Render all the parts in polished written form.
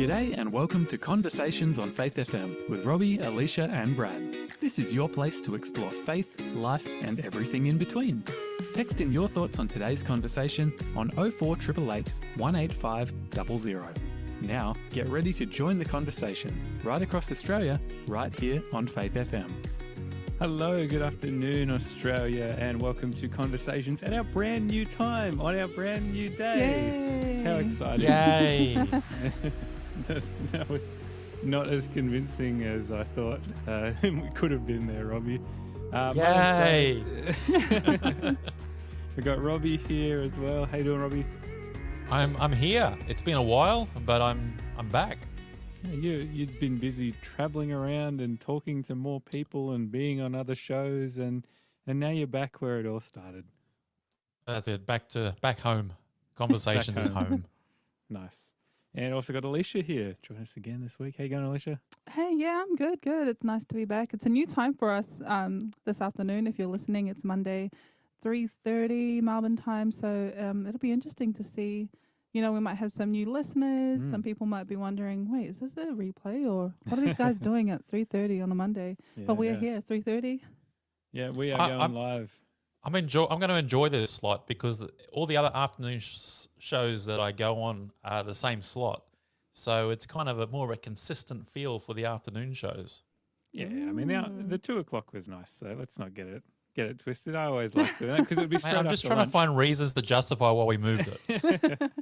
G'day and welcome to Conversations on Faith FM with Robbie, Alicia and Brad. This is your place to explore faith, life and everything in between. Text in your thoughts on today's conversation on 04888 185 00. Now get ready to join the conversation right across Australia, right here on Faith FM. Hello, good afternoon Australia and welcome to Conversations at our brand new time on our brand new day. Yay. How exciting. Yay! That was not as convincing as I thought. We could have been there, Robbie. Yay! We got Robbie here as well. How you doing, Robbie? I'm here. It's been a while, but I'm back. You'd been busy traveling around and talking to more people and being on other shows, and now you're back where it all started. That's it. Back home. Conversations is home. Nice. And also got Alicia here. Join us again this week. How you going, Alicia? Hey, yeah, I'm good. It's nice to be back. It's a new time for us this afternoon. If you're listening, it's Monday, 3:30 Melbourne time. So it'll be interesting to see. You know, we might have some new listeners. Some people might be wondering, wait, is this a replay or what are these guys doing at 3:30 on a Monday? But we're here at 3:30. Yeah, we are going live. I'm going to enjoy this slot because all the other afternoon shows that I go on are the same slot. So it's kind of more of a consistent feel for the afternoon shows. Yeah, I mean, the 2 o'clock was nice, so let's not get it twisted. I always like doing that because it would be straight I'm just trying to find reasons to justify why we moved it.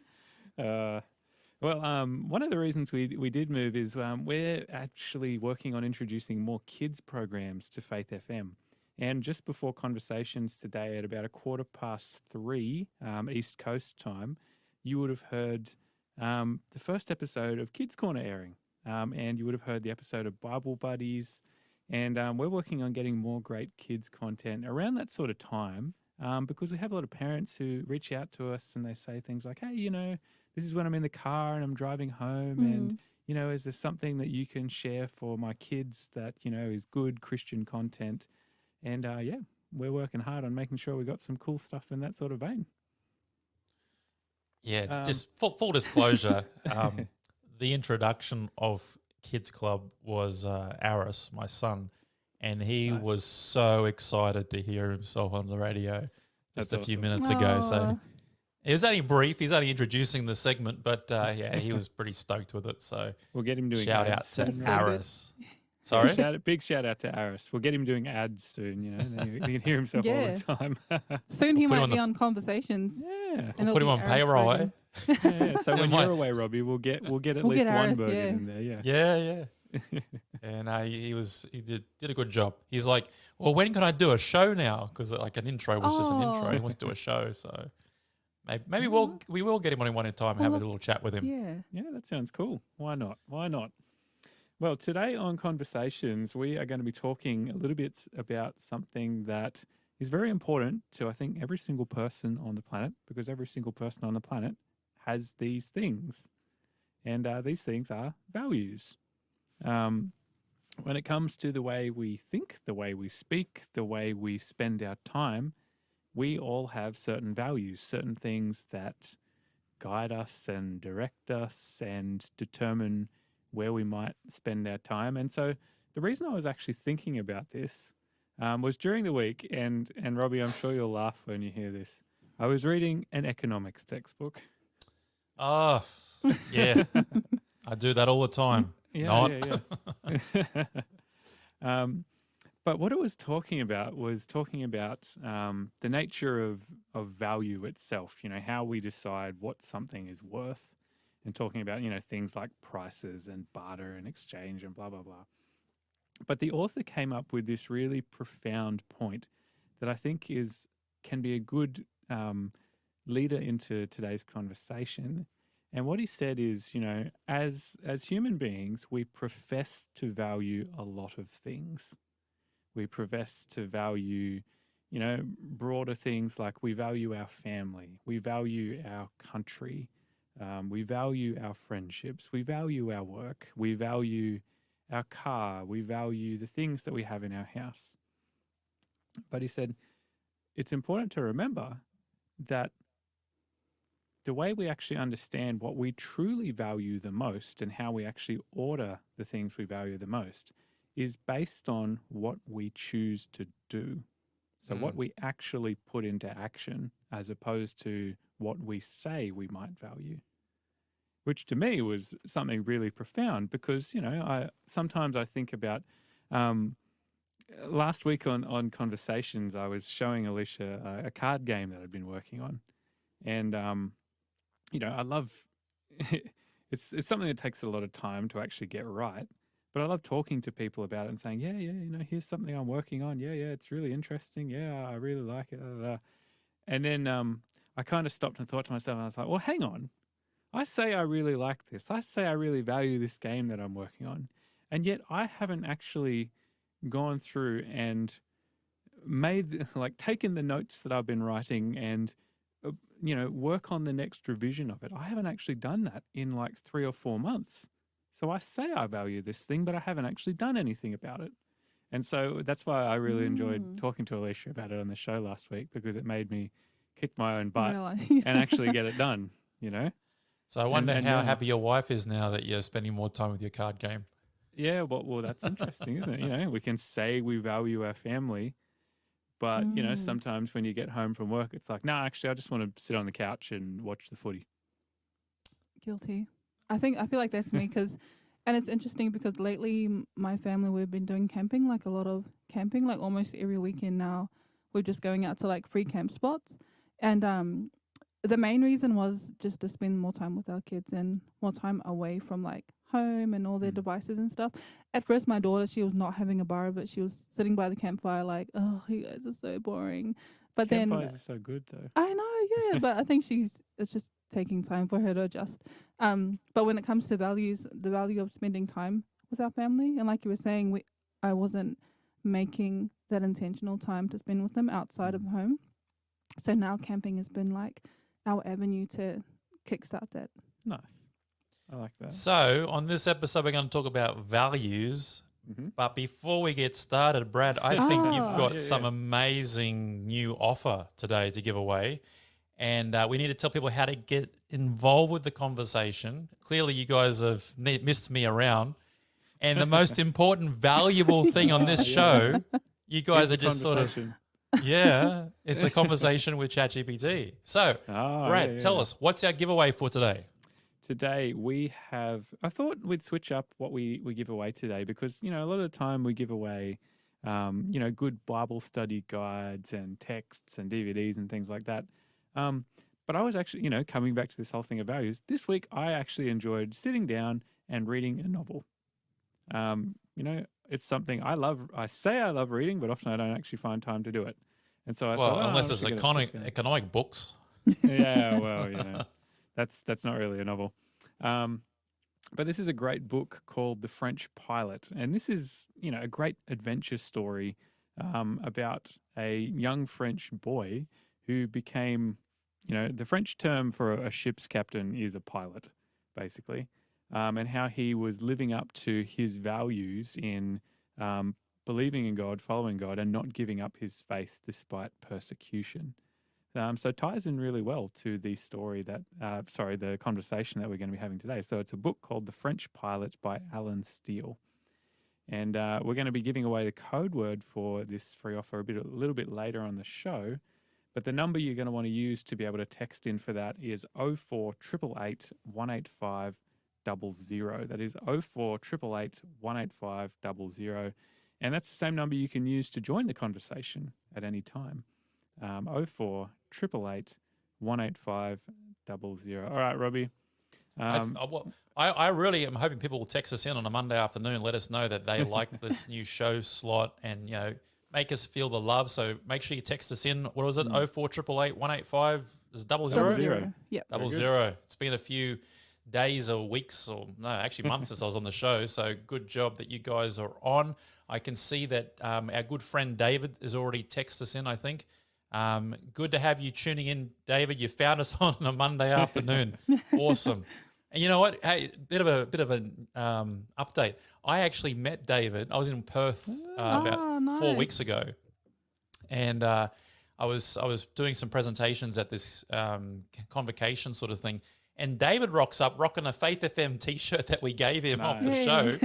One of the reasons we did move is we're actually working on introducing more kids programs to Faith FM. And just before Conversations today at about 3:15 East Coast time, you would have heard the first episode of Kids Corner airing. And you would have heard the episode of Bible Buddies. And we're working on getting more great kids content around that sort of time because we have a lot of parents who reach out to us and they say things like, hey, you know, this is when I'm in the car and I'm driving home and, you know, is there something that you can share for my kids that, you know, is good Christian content? And, we're working hard on making sure we got some cool stuff in that sort of vein. Yeah, just full disclosure, the introduction of Kids Club was Aris, my son, and he was so excited to hear himself on the radio just a few minutes ago. So it was only brief. He's only introducing the segment, but he was pretty stoked with it. So we'll get him doing shout out to Aris. Sorry? Big shout out to Aris. We'll get him doing ads soon, you know. Then he can hear himself all the time. Soon he might be on Conversations. Yeah. We'll put him on payroll, eh? Yeah, so when you're away, Robbie, we'll get at least one burger in there. Yeah. And he did a good job. He's like, well, when can I do a show now? Because like an intro was just an intro. He wants to do a show, so maybe we will get him on one at a time and have a little chat with him. Yeah, that sounds cool. Why not? Well, today on Conversations, we are going to be talking a little bit about something that is very important to, I think, every single person on the planet, because every single person on the planet has these things. And these things are values. When it comes to the way we think, the way we speak, the way we spend our time, we all have certain values, certain things that guide us and direct us and determine where we might spend our time. And so the reason I was actually thinking about this was during the week, and Robbie, I'm sure you'll laugh when you hear this. I was reading an economics textbook. Oh, yeah. I do that all the time. Yeah. But what it was talking about the nature of value itself, you know, how we decide what something is worth, and talking about, you know, things like prices and barter and exchange and blah, blah, blah. But the author came up with this really profound point that I think can be a good leader into today's conversation. And what he said is, you know, as human beings, we profess to value a lot of things. We profess to value, you know, broader things like we value our family, we value our country, we value our friendships, we value our work, we value our car, we value the things that we have in our house. But he said, it's important to remember that the way we actually understand what we truly value the most and how we actually order the things we value the most is based on what we choose to do. So what we actually put into action as opposed to what we say we might value, which to me was something really profound because, sometimes I think about last week on Conversations, I was showing Alicia a card game that I'd been working on. And, I love it's something that takes a lot of time to actually get right. But I love talking to people about it and saying, yeah, here's something I'm working on. Yeah, it's really interesting. Yeah, I really like it. And then I kind of stopped and thought to myself, and I was like, well, hang on. I say I really like this. I say I really value this game that I'm working on. And yet I haven't actually gone through and taken the notes that I've been writing and, work on the next revision of it. I haven't actually done that in 3 or 4 months. So I say I value this thing, but I haven't actually done anything about it. And so that's why I really enjoyed talking to Alicia about it on the show last week, because it made me kick my own butt and actually get it done, So I wonder how happy your wife is now that you're spending more time with your card game. Yeah, well, that's interesting, isn't it? We can say we value our family, but, sometimes when you get home from work, it's like, no, actually, I just want to sit on the couch and watch the footy. Guilty. I feel like that's me and it's interesting because lately my family, we've been doing camping, a lot of camping, almost every weekend now. We're just going out to free camp spots. And the main reason was just to spend more time with our kids and more time away from home and all their devices and stuff. At first, my daughter, she was not having a bar of it. She was sitting by the campfire oh, you guys are so boring. But Campfires are so good though. I know, yeah, but I think it's just taking time for her to adjust. But when it comes to values, the value of spending time with our family, and like you were saying, I wasn't making that intentional time to spend with them outside of home. So now camping has been our avenue to kickstart that. Nice. I like that. So on this episode, we're going to talk about values. But before we get started, Brad, I think you've got some amazing new offer today to give away. And we need to tell people how to get involved with the conversation. Clearly, you guys have missed me around. And the most important, valuable thing on this show, you guys are just sort of, it's the conversation with ChatGPT. So, Brad, tell us, what's our giveaway for today? Today we have, I thought we'd switch up what we give away today because, a lot of the time we give away, good Bible study guides and texts and DVDs and things like that. But I was actually, coming back to this whole thing of values, this week I actually enjoyed sitting down and reading a novel. It's something I love. I say I love reading, but often I don't actually find time to do it. And so I thought, unless it's economic books. Yeah, well, that's not really a novel. But this is a great book called The French Pilot. And this is, a great adventure story about a young French boy who became, the French term for a ship's captain is a pilot, basically, and how he was living up to his values in believing in God, following God, and not giving up his faith despite persecution. So it ties in really well to the story the conversation that we're going to be having today. So it's a book called The French Pilot by Alan Steele. And we're going to be giving away the code word for this free offer a little bit later on the show. But the number you're going to want to use to be able to text in for that is 0488 185 00. That is 0488 185 00. And that's the same number you can use to join the conversation at any time. 0488 185 00. All right, Robbie. I really am hoping people will text us in on a Monday afternoon, let us know that they like this new show slot and, make us feel the love. So make sure you text us in. What was it? 0488 185 00? Yep. 00. It's been a few days or weeks or actually months since I was on the show. So good job that you guys are on. I can see that our good friend David has already texted us in, I think. Good to have you tuning in, David. You found us on a Monday afternoon. Awesome. And you know what? Hey, bit of an update. I actually met David. I was in Perth about 4 weeks ago, and I was doing some presentations at this convocation sort of thing, and David rocks up rocking a Faith FM T-shirt that we gave him off the Nice. show,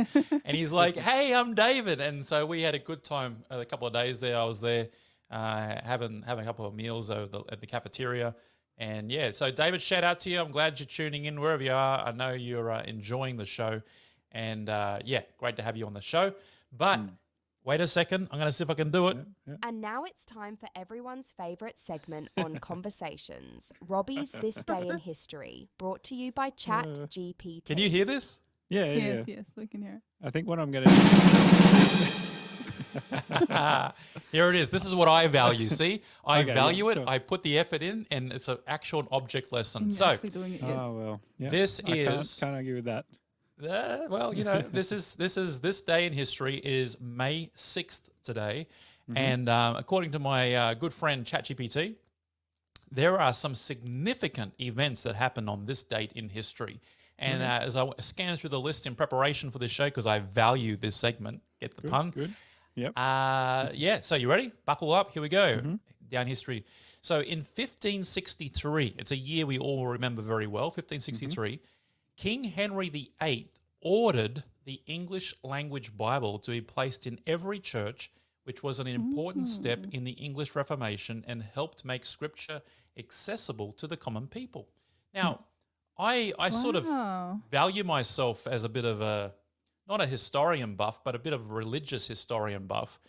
and he's like, "Hey, I'm David," and so we had a good time. A couple of days there, I was there having a couple of meals at the cafeteria. And yeah, so David, shout out to you. I'm glad you're tuning in wherever you are. I know you're enjoying the show. And yeah, great to have you on the show. But wait a second. I'm going to see if I can do it. And now it's time for everyone's favourite segment on Conversations, Robbie's This Day in History, brought to you by ChatGPT. Can you hear this? Yeah, Yes, yes, we can hear it. I think what I'm going to do. Here it is. This is what I value. See, I Okay, value yeah, it. sure. I put the effort in, and it's an actual object lesson. And you're So actually doing it, yes. Oh well, yeah. This I is- can't argue with that. well, you know, this day in history is May 6th today, and according to my good friend ChatGPT, there are some significant events that happened on this date in history. And as I scanned through the list in preparation for this show, because I value this segment, get the pun. Good. Yep. Yeah, so you ready? Buckle up. Here we go. Down history. So in 1563, it's a year we all remember very well, 1563, King Henry VIII ordered the English language Bible to be placed in every church, which was an important step in the English Reformation and helped make scripture accessible to the common people. Now, I sort of Wow. value myself as a bit of a, not a historian buff, but a bit of a religious historian buff.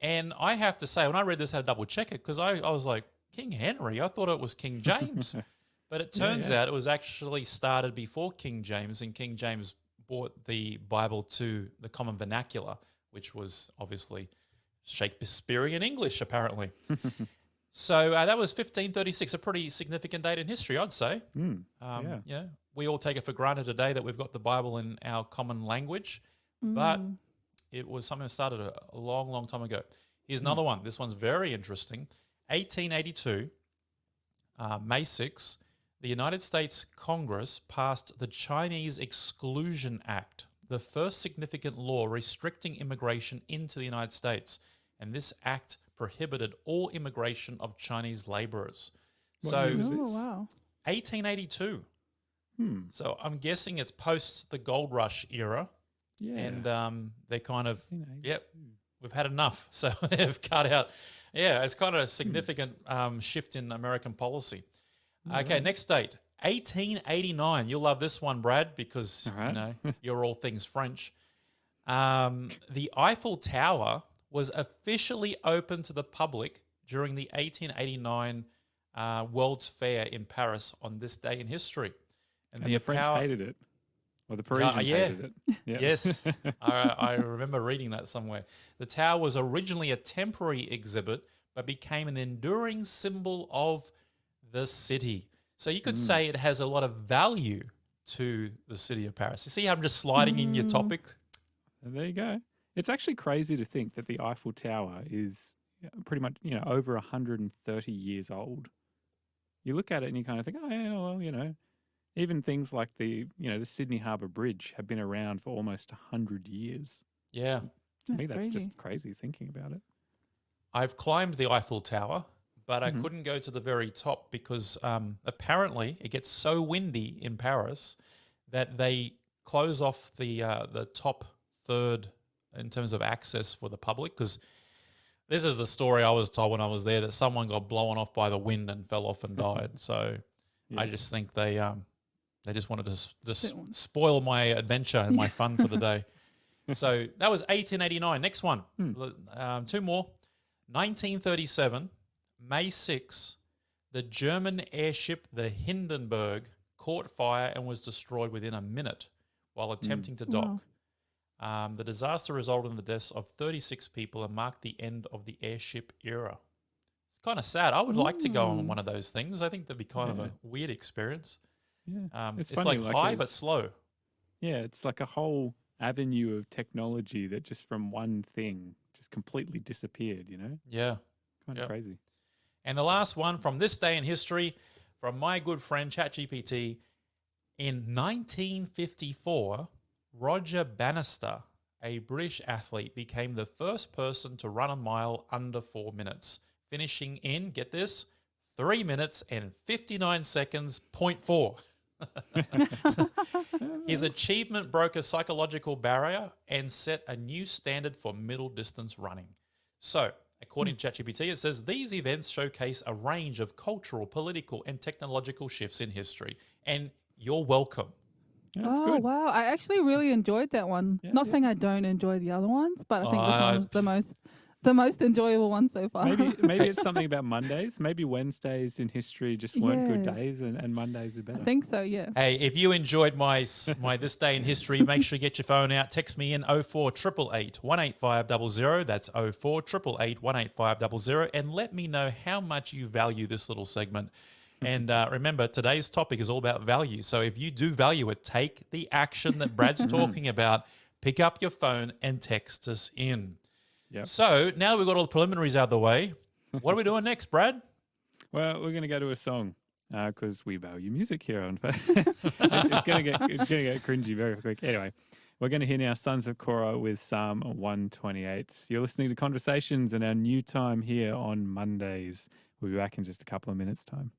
And I have to say, when I read this, I had to double check it because I was like, King Henry? I thought it was King James. But it turns out it was actually started before King James, and King James brought the Bible to the common vernacular, which was obviously Shakespearean English, apparently. So that was 1536, a pretty significant date in history, I'd say. Yeah, we all take it for granted today that we've got the Bible in our common language, but it was something that started a long, long time ago. Here's another one. This one's very interesting. 1882, May 6, the United States Congress passed the Chinese Exclusion Act, the first significant law restricting immigration into the United States. And this act prohibited all immigration of Chinese laborers. What So year was Oh, this? wow. 1882. So I'm guessing it's post the gold rush era. Yeah. And they kind of, 1882. yep, we've had enough. So they've cut out. Yeah, it's kind of a significant shift in American policy. Okay, next date, 1889. You'll love this one, Brad, because All right. you know you're all things French. The Eiffel Tower was officially open to the public during the 1889 World's Fair in Paris on this day in history. And the French hated it. Or the Parisians yeah. hated it. Yeah. Yes, I remember reading that somewhere. The tower was originally a temporary exhibit, but became an enduring symbol of the city. So you could say it has a lot of value to the city of Paris. You see how I'm just sliding in your topic? And there you go. It's actually crazy to think that the Eiffel Tower is pretty much, over 130 years old. You look at it and you kind of think, oh, yeah, well, even things like the Sydney Harbour Bridge have been around for almost 100 years. Yeah. To me, That's that's crazy. just crazy thinking about it. I've climbed the Eiffel Tower, but I couldn't go to the very top because apparently it gets so windy in Paris that they close off the top third in terms of access for the public. Because this is the story I was told when I was there, that someone got blown off by the wind and fell off and died. So I just think they just wanted to just spoil my adventure and my fun for the day. So that was 1889. Next one, two more. 1937, May 6, the German airship, the Hindenburg, caught fire and was destroyed within a minute while attempting to dock. The disaster resulted in the deaths of 36 people and marked the end of the airship era. It's kind of sad. I would like to go on one of those things. I think that'd be kind of a weird experience. Yeah. It's funny, like high but there's- slow. Yeah, it's like a whole avenue of technology that just from one thing just completely disappeared, Yeah. Kind of crazy. And the last one from this day in history, from my good friend ChatGPT, in 1954, Roger Bannister, a British athlete, became the first person to run a mile under 4 minutes, finishing in, get this, 3 minutes and 59 seconds, point 4. His achievement broke a psychological barrier and set a new standard for middle distance running. So, according to ChatGPT, it says these events showcase a range of cultural, political, and technological shifts in history. And you're welcome. That's Oh good. wow! I actually really enjoyed that one. Yeah, Not yeah. saying I don't enjoy the other ones, but I think this Uh, one was the most enjoyable one so far. Maybe it's something about Mondays. Maybe Wednesdays in history just weren't good Yeah. days, and Mondays are I better. think so. Yeah. Hey, if you enjoyed my This Day in History, make sure you get your phone out. Text me in 04888 18500. That's 04888 18500. And let me know how much you value this little segment. And remember, today's topic is all about value. So if you do value it, take the action that Brad's talking about. Pick up your phone and text us in. Yep. So now we've got all the preliminaries out of the way. What are we doing next, Brad? Well, we're going to go to a song because we value music here on. It's going to get cringy very quick. Anyway, we're going to hear now Sons of Korah with Psalm 128. You're listening to Conversations and our new time here on Mondays. We'll be back in just a couple of minutes' time.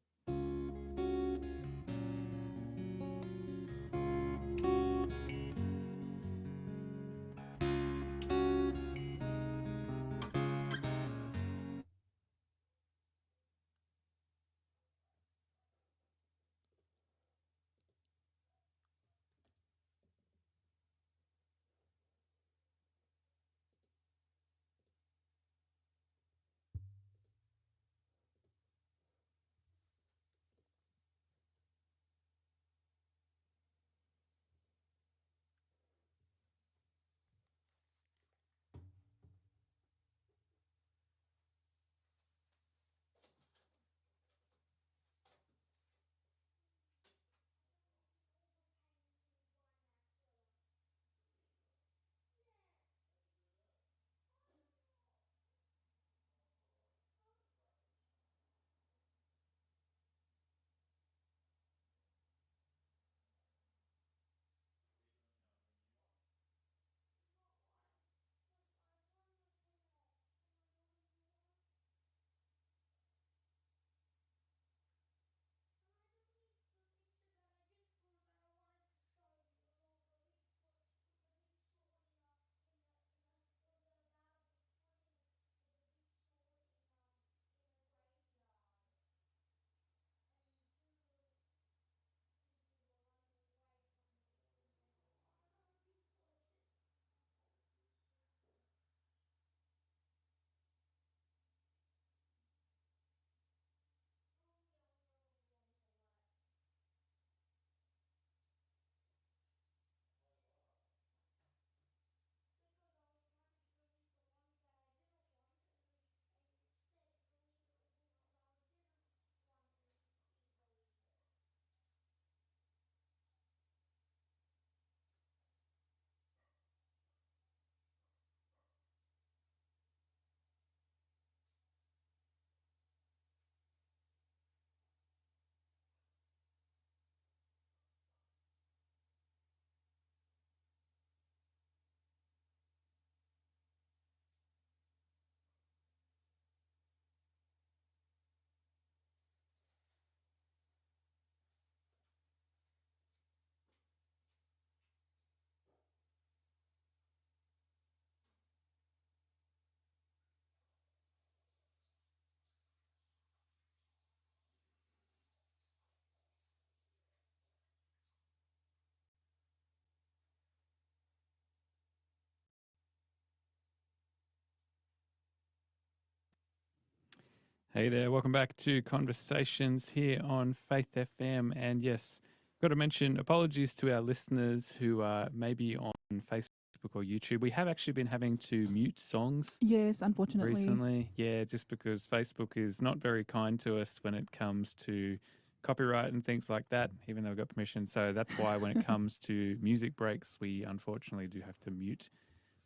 Hey there, welcome back to Conversations here on Faith FM. And yes, got to mention apologies to our listeners who are maybe on Facebook or YouTube. We have actually been having to mute songs Yes, unfortunately. recently. Yeah, just because Facebook is not very kind to us when it comes to copyright and things like that, even though we've got permission. So that's why when it comes to music breaks, we unfortunately do have to mute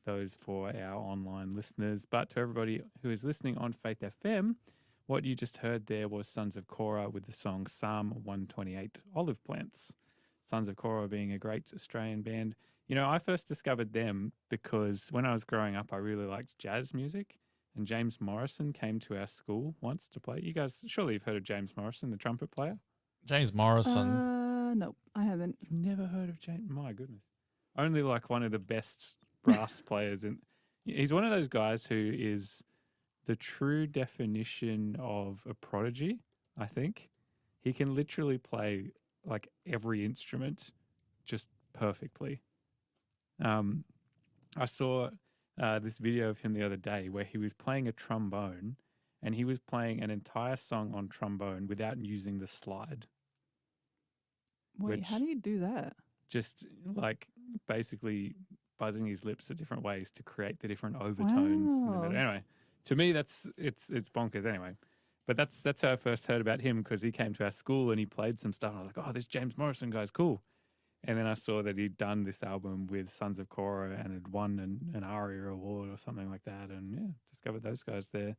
those for our online listeners. But to everybody who is listening on Faith FM, what you just heard there was Sons of Korah with the song Psalm 128, Olive Plants. Sons of Korah being a great Australian band. You know, I first discovered them because when I was growing up, I really liked jazz music. And James Morrison came to our school once to play. You guys surely you've heard of James Morrison, the trumpet player? James Morrison. Nope, I haven't. You've never heard of James? My goodness. Only like one of the best brass players. And he's one of those guys who is the true definition of a prodigy, I think. He can literally play like every instrument just perfectly. I saw this video of him the other day where he was playing a trombone and he was playing an entire song on trombone without using the slide. Wait, how do you do that? Just like basically buzzing his lips at different ways to create the different overtones. In the middle. Wow. Anyway, to me, it's bonkers. Anyway, but that's how I first heard about him because he came to our school and he played some stuff. And I was like, oh, this James Morrison guy's cool. And then I saw that he'd done this album with Sons of Korah and had won an ARIA award or something like that. And yeah, discovered those guys. They're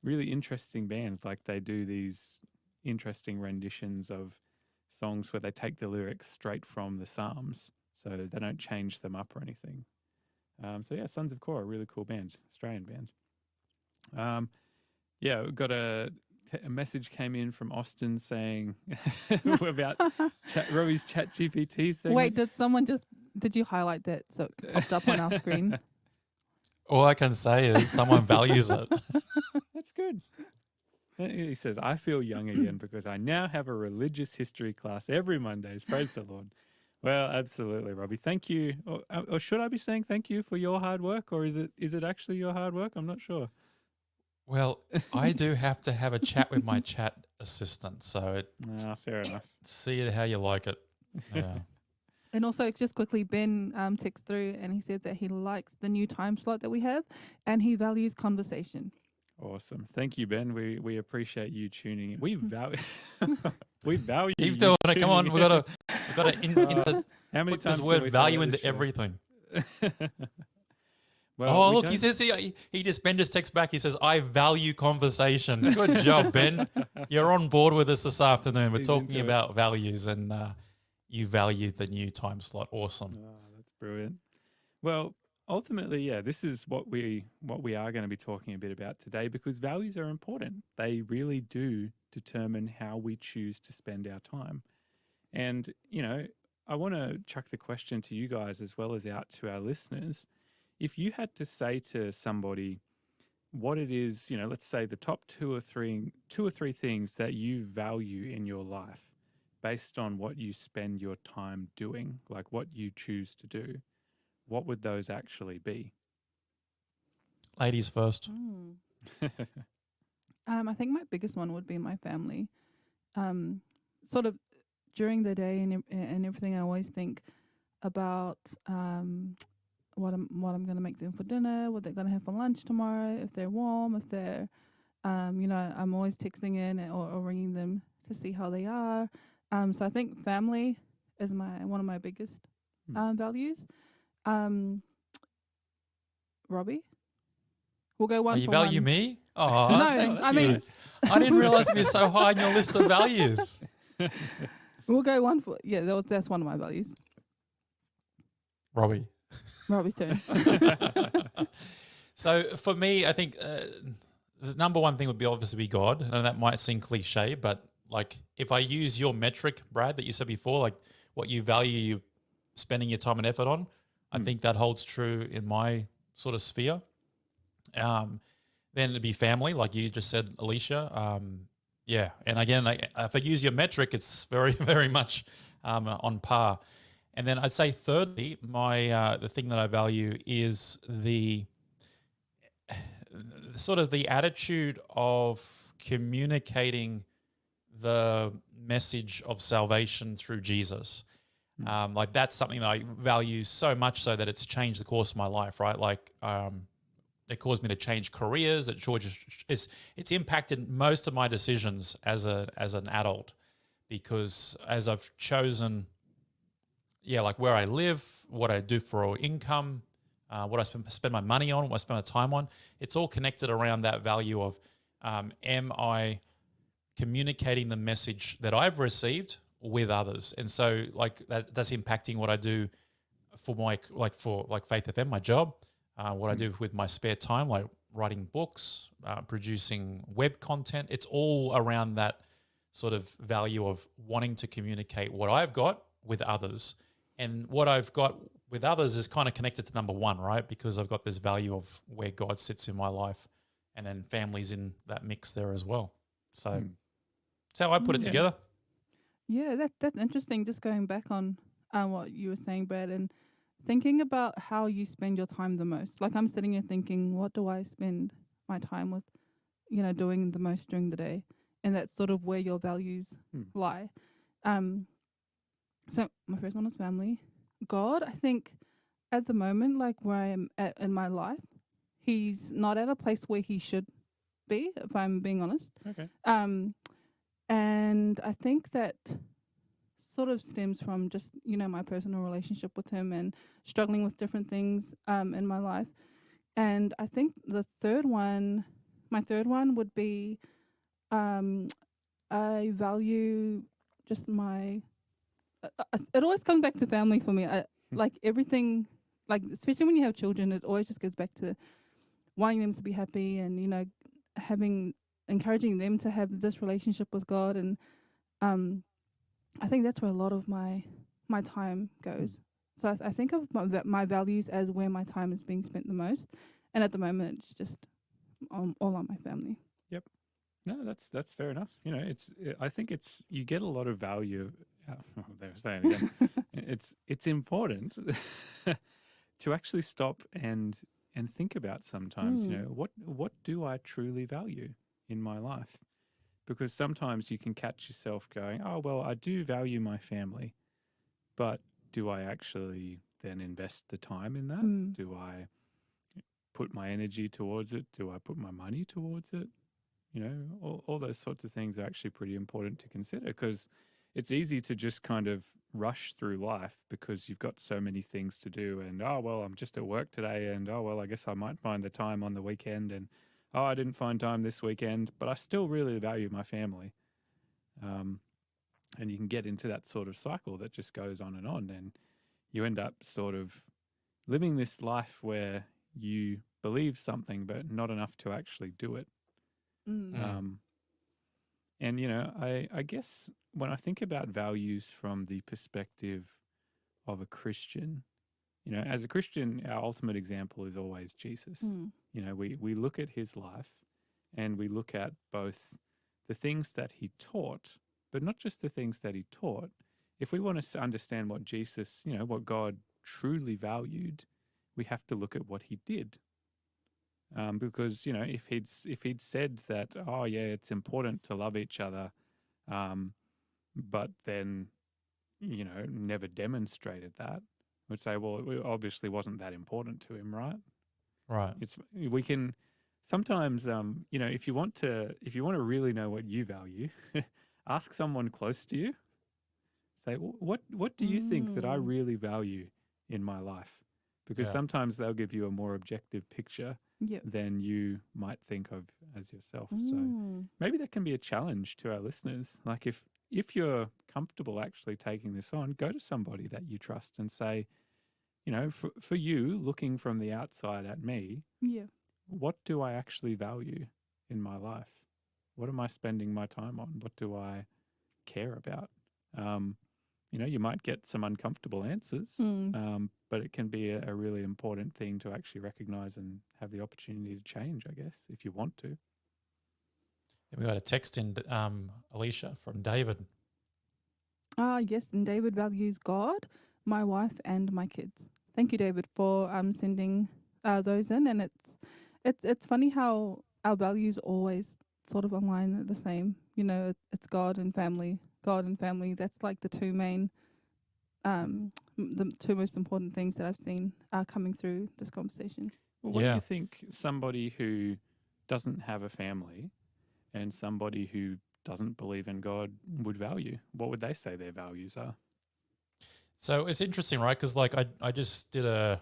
really interesting bands. Like they do these interesting renditions of songs where they take the lyrics straight from the Psalms. So they don't change them up or anything. So yeah, Sons of Korah, really cool band, Australian band. Yeah, we got a message came in from Austin saying about Robbie's ChatGPT segment. Wait, did you highlight that so it popped up on our screen? All I can say is someone values it. That's good. He says, I feel young again because I now have a religious history class every Mondays. Praise the Lord. Well, absolutely, Robbie. Thank you. Or should I be saying thank you for your hard work, or is it actually your hard work? I'm not sure. Well, I do have to have a chat with my chat assistant, so Fair enough. see it how you like it. Yeah. And also, just quickly, Ben texted through and he said that he likes the new time slot that we have and he values conversation. Awesome. Thank you, Ben. We appreciate you tuning in. We value you. Keep doing it. Come on, tuning we've got in. to How many put times this can word we say value that into this show? everything. Well, Oh, we look, he don't- says Ben just texts back. He says, "I value conversation." Good job, Ben. You're on board with us this afternoon. We're He's talking into it. about values, and you value the new time slot. Awesome. Oh, that's brilliant. Well, ultimately, yeah, this is what we are going to be talking a bit about today because values are important. They really do determine how we choose to spend our time. And, I want to chuck the question to you guys as well as out to our listeners. If you had to say to somebody what it is, let's say the top two or three things that you value in your life based on what you spend your time doing, like what you choose to do, what would those actually be? Ladies first. I think my biggest one would be my family. Sort of during the day and everything, I always think about what I'm going to make them for dinner, what they're going to have for lunch tomorrow, if they're warm, if they're, I'm always texting in or ringing them to see how they are. So I think family is one of my biggest values. Robbie, we'll go one. Oh, you for value one. me? Oh, No, thank I you. mean- I didn't realize you're so high on your list of values. We'll go one for that's one of my values. Robbie. Robbie's turn. So for me, I think the number one thing would be obviously God, and that might seem cliche, but like if I use your metric, Brad, that you said before, like what you value you spending your time and effort on, I think that holds true in my sort of sphere. Then it'd be family, like you just said, Alicia. Yeah, and again, if I use your metric, it's very, very much on par. And then I'd say thirdly, the thing that I value is the sort of the attitude of communicating the message of salvation through Jesus. Like that's something that I value so much so that it's changed the course of my life, right? Like it caused me to change careers. It's impacted most of my decisions as an adult because as I've chosen, like where I live, what I do for income, what I spend my money on, what I spend my time on, it's all connected around that value of am I communicating the message that I've received with others? And so like that's impacting what I do for my for Faith FM, my job, what I do with my spare time, like writing books, producing web content. It's all around that sort of value of wanting to communicate what I've got with others. And what I've got with others is kind of connected to number one, right? Because I've got this value of where God sits in my life, and then families in that mix there as well. So that's how I put it Yeah. together. Yeah, that's interesting. Just going back on what you were saying, Brad, and thinking about how you spend your time the most. Like I'm sitting here thinking, what do I spend my time with, doing the most during the day? And that's sort of where your values lie. So my first one is family. God, I think at the moment, like where I am at in my life, he's not at a place where he should be, if I'm being honest. Okay. And I think that sort of stems from just, my personal relationship with him and struggling with different things in my life. And I think my third one would be I value just my, it always comes back to family for me. Like everything, like especially when you have children, it always just goes back to wanting them to be happy and, encouraging them to have this relationship with God. And I think that's where a lot of my time goes. So I think of my values as where my time is being spent the most. And at the moment, it's just all on my family. No, that's fair enough. I think you get a lot of value. They're saying again. It's important to actually stop and think about sometimes. What do I truly value in my life? Because sometimes you can catch yourself going, oh well, I do value my family, but do I actually then invest the time in that? Do I put my energy towards it? Do I put my money towards it? All those sorts of things are actually pretty important to consider, because it's easy to just kind of rush through life because you've got so many things to do, and oh well, I'm just at work today, and oh well, I guess I might find the time on the weekend, and oh, I didn't find time this weekend, but I still really value my family. And you can get into that sort of cycle that just goes on, and you end up sort of living this life where you believe something but not enough to actually do it. And I guess when I think about values from the perspective of a Christian, as a Christian, our ultimate example is always Jesus. We look at his life and we look at both the things that he taught, but not just the things that he taught. If we want to understand what Jesus, what God truly valued, we have to look at what he did. Because if he'd said that, oh yeah, it's important to love each other, but then never demonstrated that, we'd say, well, it obviously wasn't that important to him, right? Right. We can sometimes, if you want to really know what you value, ask someone close to you. Say, what do you think that I really value in my life? Because sometimes they'll give you a more objective picture than you might think of as yourself. So maybe that can be a challenge to our listeners. Like if you're comfortable actually taking this on, go to somebody that you trust and say, for you, looking from the outside at me, what do I actually value in my life? What am I spending my time on? What do I care about? You might get some uncomfortable answers, but it can be a really important thing to actually recognize and have the opportunity to change, I guess, if you want to. We got a text in, Alicia, from David. Yes, and David values God, my wife, and my kids. Thank you, David, for sending those in. And it's funny how our values always sort of align the same. It's God and family. God and family. That's like the two main, the two most important things that I've seen coming through this conversation. Well, what do you think somebody who doesn't have a family and somebody who doesn't believe in God would value? What would they say their values are? So it's interesting, right? Because I just did a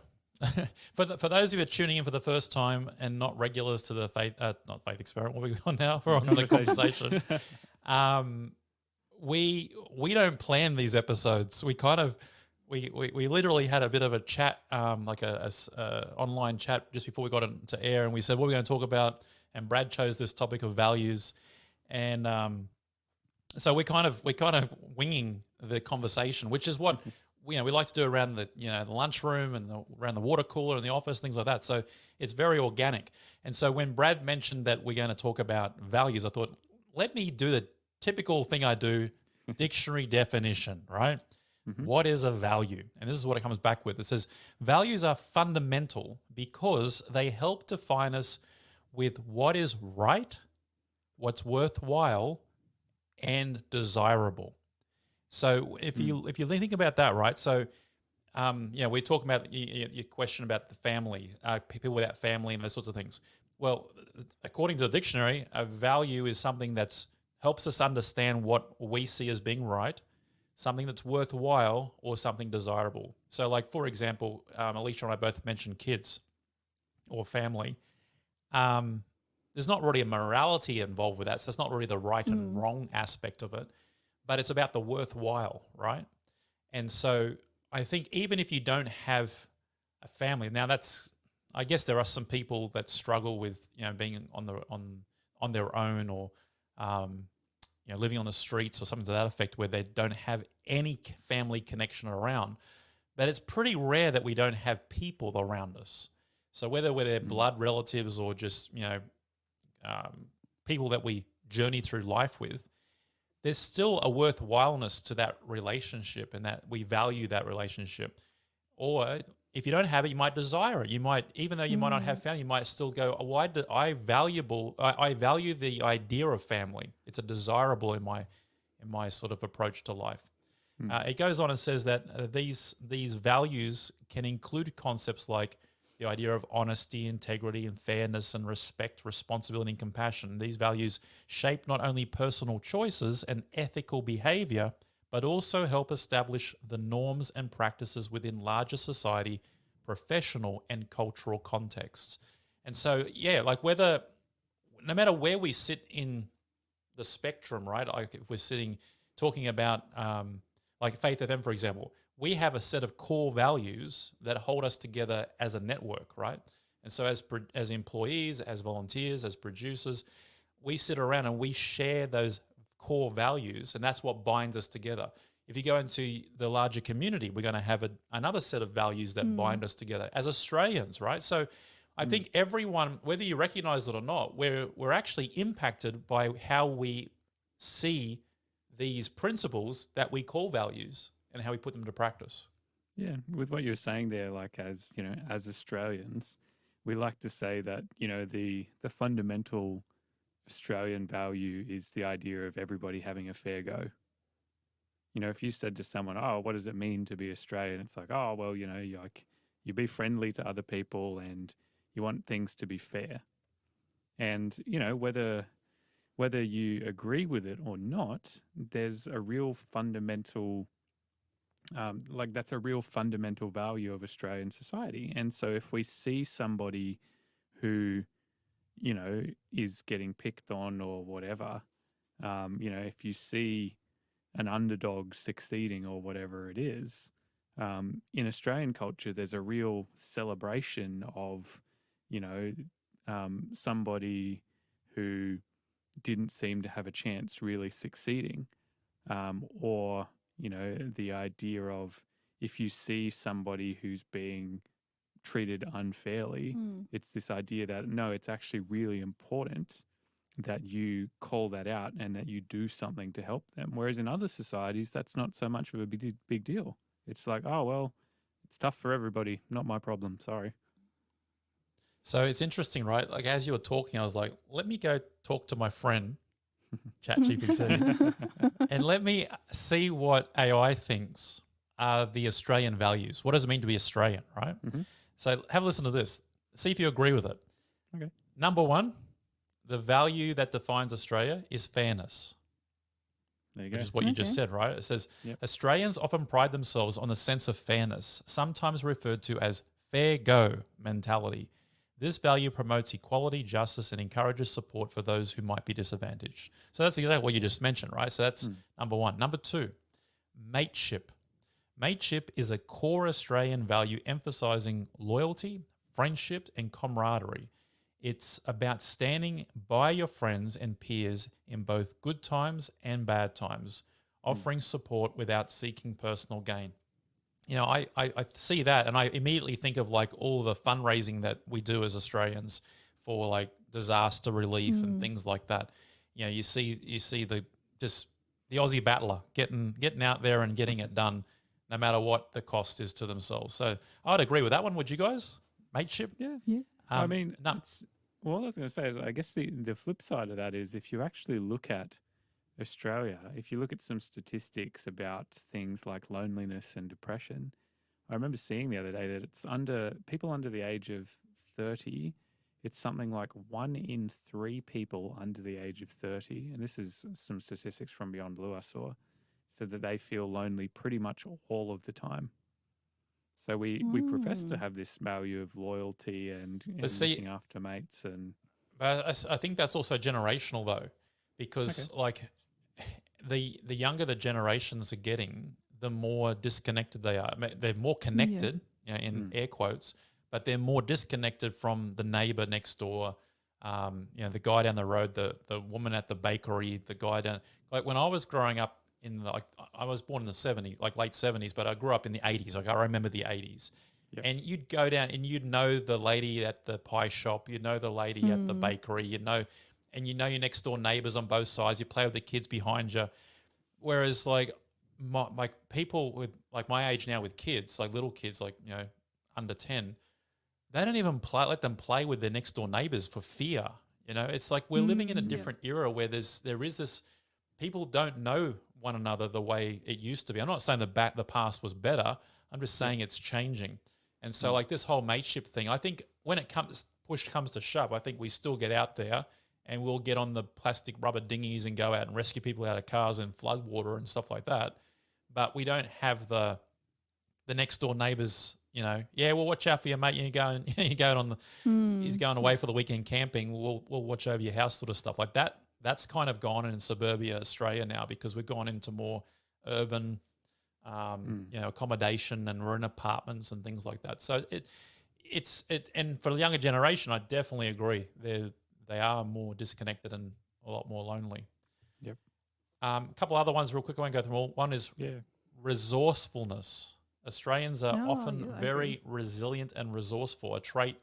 for those of you tuning in for the first time and not regulars to the faith not faith experiment. What are we on now? We're on the conversation. We don't plan these episodes. We kind of we literally had a bit of a chat, like online chat just before we got into air, and we said what we're going to talk about, and Brad chose this topic of values, and so we're kind of winging the conversation, which is what we like to do around the the lunchroom and around the water cooler in the office, things like that. So it's very organic. And so when Brad mentioned that we're going to talk about values, I thought, let me do the typical thing I do, dictionary definition, right? What is a value? And this is what it comes back with. It says values are fundamental because they help define us with what is right, what's worthwhile, and desirable. So if you think about that, right? So we're talking about your question about the family, people without family, and those sorts of things. Well, according to the dictionary, a value is something that's helps us understand what we see as being right, something that's worthwhile, or something desirable. So, like for example, Alicia and I both mentioned kids or family. There's not really a morality involved with that, so it's not really the right and wrong aspect of it, but it's about the worthwhile, right? And so I think even if you don't have a family, now I guess there are some people that struggle with being on their own, or living on the streets or something to that effect, where they don't have any family connection around. But it's pretty rare that we don't have people around us. So whether they're blood relatives or just people that we journey through life with, there's still a worthwhileness to that relationship, and that we value that relationship. Or if you don't have it, you might desire it. You might, even though you might not have family, you might still go, why do I value the idea of family. It's a desirable in my sort of approach to life. It goes on and says that these values can include concepts like the idea of honesty, integrity, and fairness, and respect, responsibility, and compassion. These values shape not only personal choices and ethical behavior, but also help establish the norms and practices within larger society, professional, and cultural contexts. And so, like no matter where we sit in the spectrum, right? Like if we're talking about like Faith FM, for example, we have a set of core values that hold us together as a network, right? And so as employees, as volunteers, as producers, we sit around and we share those core values, and that's what binds us together. If you go into the larger community, we're going to have another set of values that bind us together as Australians, right? So I think everyone, whether you recognize it or not, we're actually impacted by how we see these principles that we call values and how we put them to practice. Yeah, with what you're saying there, like as Australians, we like to say that the fundamental Australian value is the idea of everybody having a fair go. If you said to someone, "Oh, what does it mean to be Australian?" It's like, "Oh, well, you be friendly to other people and you want things to be fair." And whether you agree with it or not, there's a real fundamental that's a real fundamental value of Australian society. And so if we see somebody who, is getting picked on or whatever, if you see an underdog succeeding or whatever it is, in Australian culture, there's a real celebration of, somebody who didn't seem to have a chance really succeeding, or the idea of if you see somebody who's being treated unfairly, it's this idea that, no, it's actually really important that you call that out and that you do something to help them. Whereas in other societies, that's not so much of a big deal. It's like, oh, well, it's tough for everybody. Not my problem. Sorry. So it's interesting, right? Like as you were talking, I was like, let me go talk to my friend, ChatGPT, and let me see what AI thinks are the Australian values. What does it mean to be Australian, right? So have a listen to this. See if you agree with it. Okay. Number one, the value that defines Australia is fairness. There you go. Which is what you just said, right? It says, Australians often pride themselves on the sense of fairness, sometimes referred to as fair go mentality. This value promotes equality, justice, and encourages support for those who might be disadvantaged. So that's exactly what you just mentioned, right? So that's number one. Number two, mateship. Mateship is a core Australian value emphasizing loyalty, friendship, and camaraderie. It's about standing by your friends and peers in both good times and bad times, offering support without seeking personal gain. I see that and I immediately think of like all the fundraising that we do as Australians for like disaster relief and things like that. You see the Aussie battler getting out there and getting it done, no matter what the cost is to themselves. So I'd agree with that one. Would you guys? Mateship? Yeah. Yeah. I mean, no. Well, I was going to say is I guess the flip side of that is if you actually look at Australia, if you look at some statistics about things like loneliness and depression, I remember seeing the other day that it's people under the age of 30, it's something like 1 in 3 people under the age of 30, and this is some statistics from Beyond Blue I saw, so that they feel lonely pretty much all of the time. So we profess to have this value of loyalty and looking after mates, and But I think that's also generational though, because like the younger the generations are getting, the more disconnected they are. They're more connected, in air quotes, but they're more disconnected from the neighbor next door. The guy down the road, the woman at the bakery, the guy down. Like when I was growing up I was born in the 70s, like late 70s, but I grew up in the 80s. Like I remember the 80s. Yep. And you'd go down and you'd know the lady at the pie shop, you'd know the lady at the bakery, and you know your next door neighbors on both sides. You play with the kids behind you. Whereas like my people with like my age now with kids, like little kids, like, under 10, they don't even let them play with their next door neighbors for fear. It's like we're living in a different era where there is this, people don't know one another the way it used to be. I'm not saying the past was better. I'm just saying it's changing. And so like this whole mateship thing, I think when push comes to shove, I think we still get out there and we'll get on the plastic rubber dinghies and go out and rescue people out of cars and flood water and stuff like that. But we don't have the next door neighbors, we'll watch out for your mate. You're going on he's going away for the weekend camping. We'll watch over your house, sort of stuff like that. That's kind of gone in suburbia Australia now because we've gone into more urban, accommodation, and we're in apartments and things like that. So and for the younger generation, I definitely agree. They are more disconnected and a lot more lonely. Yep. A couple other ones real quick. I won't go through them all. One is resourcefulness. Australians are often very resilient and resourceful, a trait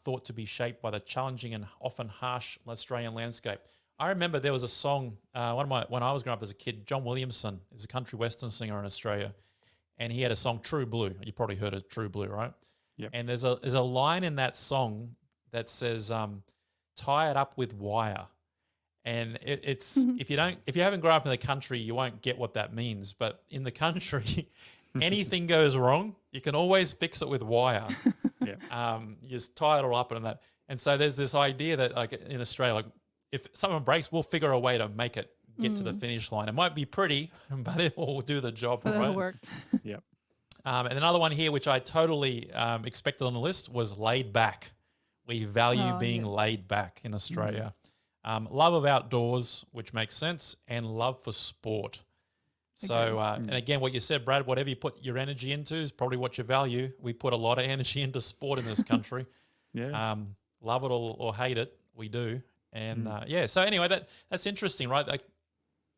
thought to be shaped by the challenging and often harsh Australian landscape. I remember there was a song, when I was growing up as a kid, John Williamson is a country western singer in Australia, and he had a song, True Blue. You probably heard of True Blue, right? Yep. And there's a line in that song that says, tie it up with wire. And it's if you haven't grown up in the country, you won't get what that means. But in the country, anything goes wrong, you can always fix it with wire. You just tie it all up and that. And so there's this idea that like in Australia, like if someone breaks, we'll figure a way to make it get to the finish line. It might be pretty, but it will do the job. But right? it'll work. Yep. And another one here, which I totally expected on the list, was laid back. We value being laid back in Australia. Love of outdoors, which makes sense, and love for sport. So, and again, what you said, Brad, whatever you put your energy into is probably what you value. We put a lot of energy into sport in this country. Love it or hate it, we do. And so anyway, that's interesting, right? Like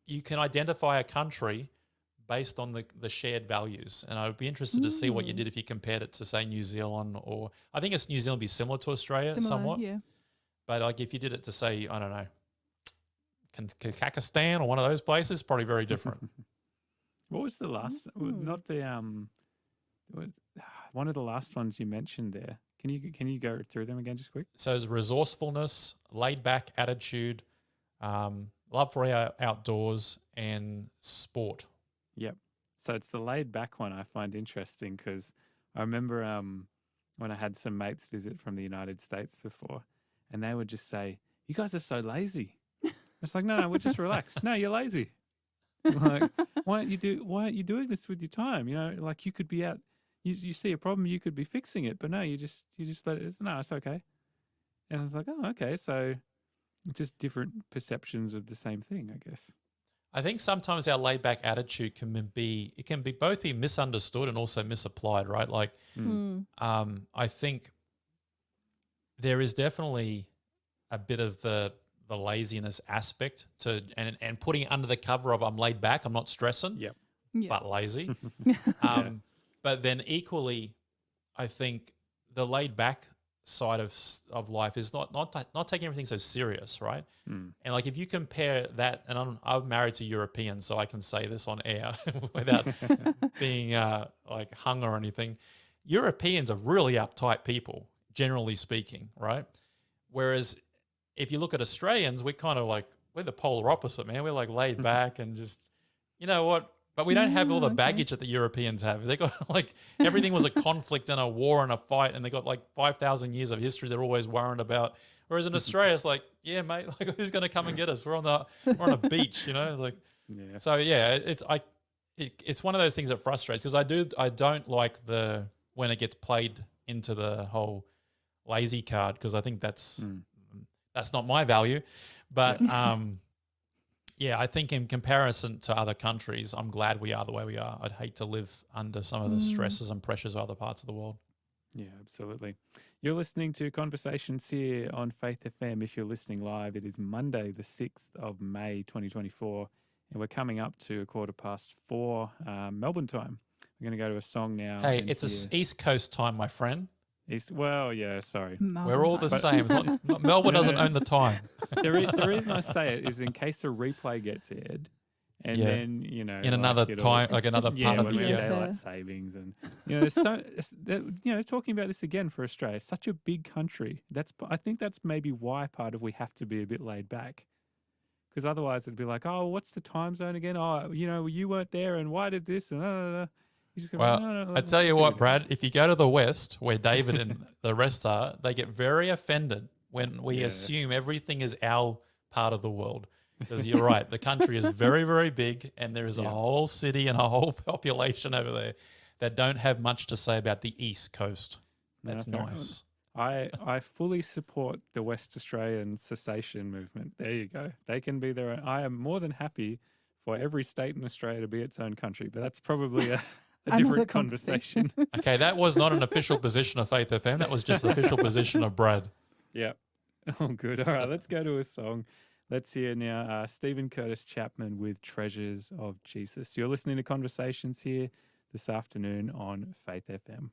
you can identify a country based on the shared values. And I'd be interested to see what you did if you compared it to, say, New Zealand, or I think New Zealand would be similar to Australia somewhat. Yeah. But like if you did it to, say, I don't know, Kazakhstan or one of those places, probably very different. What was the last? Not the one of the last ones you mentioned there. Can you go through them again, just quick? So it's resourcefulness, laid back attitude, love for our outdoors, and sport. Yep. So it's the laid back one I find interesting because I remember when I had some mates visit from the United States before, and they would just say, "You guys are so lazy." It's like, no, we're just relaxed. No, you're lazy. Like, why aren't you doing this with your time? Like you could be out. You see a problem, you could be fixing it, but no, you just let it. No, it's okay. And I was like, oh, okay. So just different perceptions of the same thing, I guess. I think sometimes our laid back attitude can be both be misunderstood and also misapplied, right? Like, Mm. I think there is definitely a bit of the laziness aspect to and putting it under the cover of I'm laid back, I'm not stressing, Yep. Yeah. but lazy. Yeah. But then equally, I think the laid back side of life is not taking everything so serious, right? Mm. And like if you compare that, and I'm married to Europeans, so I can say this on air without being like hung or anything. Europeans are really uptight people, generally speaking, right? Whereas if you look at Australians, we're kind of like we're the polar opposite, man. We're like laid back and just you know what? But we don't have all the Okay. baggage that the Europeans have. They got like everything was a conflict and a war and a fight, and they got like 5,000 years of history they're always worried about. Whereas in Australia, it's like, yeah, mate, like who's going to come and get us? We're on a beach, you know, like Yeah. so. Yeah, it's one of those things that frustrates because I don't like the when it gets played into the whole lazy card because I think Mm. that's not my value, but yeah, I think in comparison to other countries, I'm glad we are the way we are. I'd hate to live under some of the stresses and pressures of other parts of the world. Yeah, absolutely. You're listening to Conversations here on Faith FM. If you're listening live, it is Monday, the 6th of May, 2024, and we're coming up to 4:15 Melbourne time. We're going to go to a song now. Hey, and it's hear East Coast time, my friend. Well, yeah, sorry. We're all the Melbourne same. time. It's not Melbourne doesn't No. own the time. The reason I say it is in case the replay gets aired, and Yeah. then In another time, like It's another just part yeah, of when the we have easier year. daylight to- savings, and there's so talking about this again for Australia, such a big country. I think that's maybe why part of we have to be a bit laid back, because otherwise it'd be like, oh, what's the time zone again? Oh, you weren't there, and why did this? And you just go, Well, no, I tell you here we what, go." Brad, if you go to the West, where David and the rest are, they get very offended when we Yeah. assume everything is our part of the world. Because you're right, the country is very, very big, and there is a Yeah. whole city and a whole population over there that don't have much to say about the East Coast. No, That's fair enough. nice. I fully support the West Australian cessation movement. There you go. They can be their own. I am more than happy for every state in Australia to be its own country, but that's probably a Another different conversation. Okay, that was not an official position of Faith FM. That was just the official position of Brad. Yeah. Oh, good. All right, let's go to a song. Let's hear now Stephen Curtis Chapman with Treasures of Jesus. You're listening to Conversations here this afternoon on Faith FM.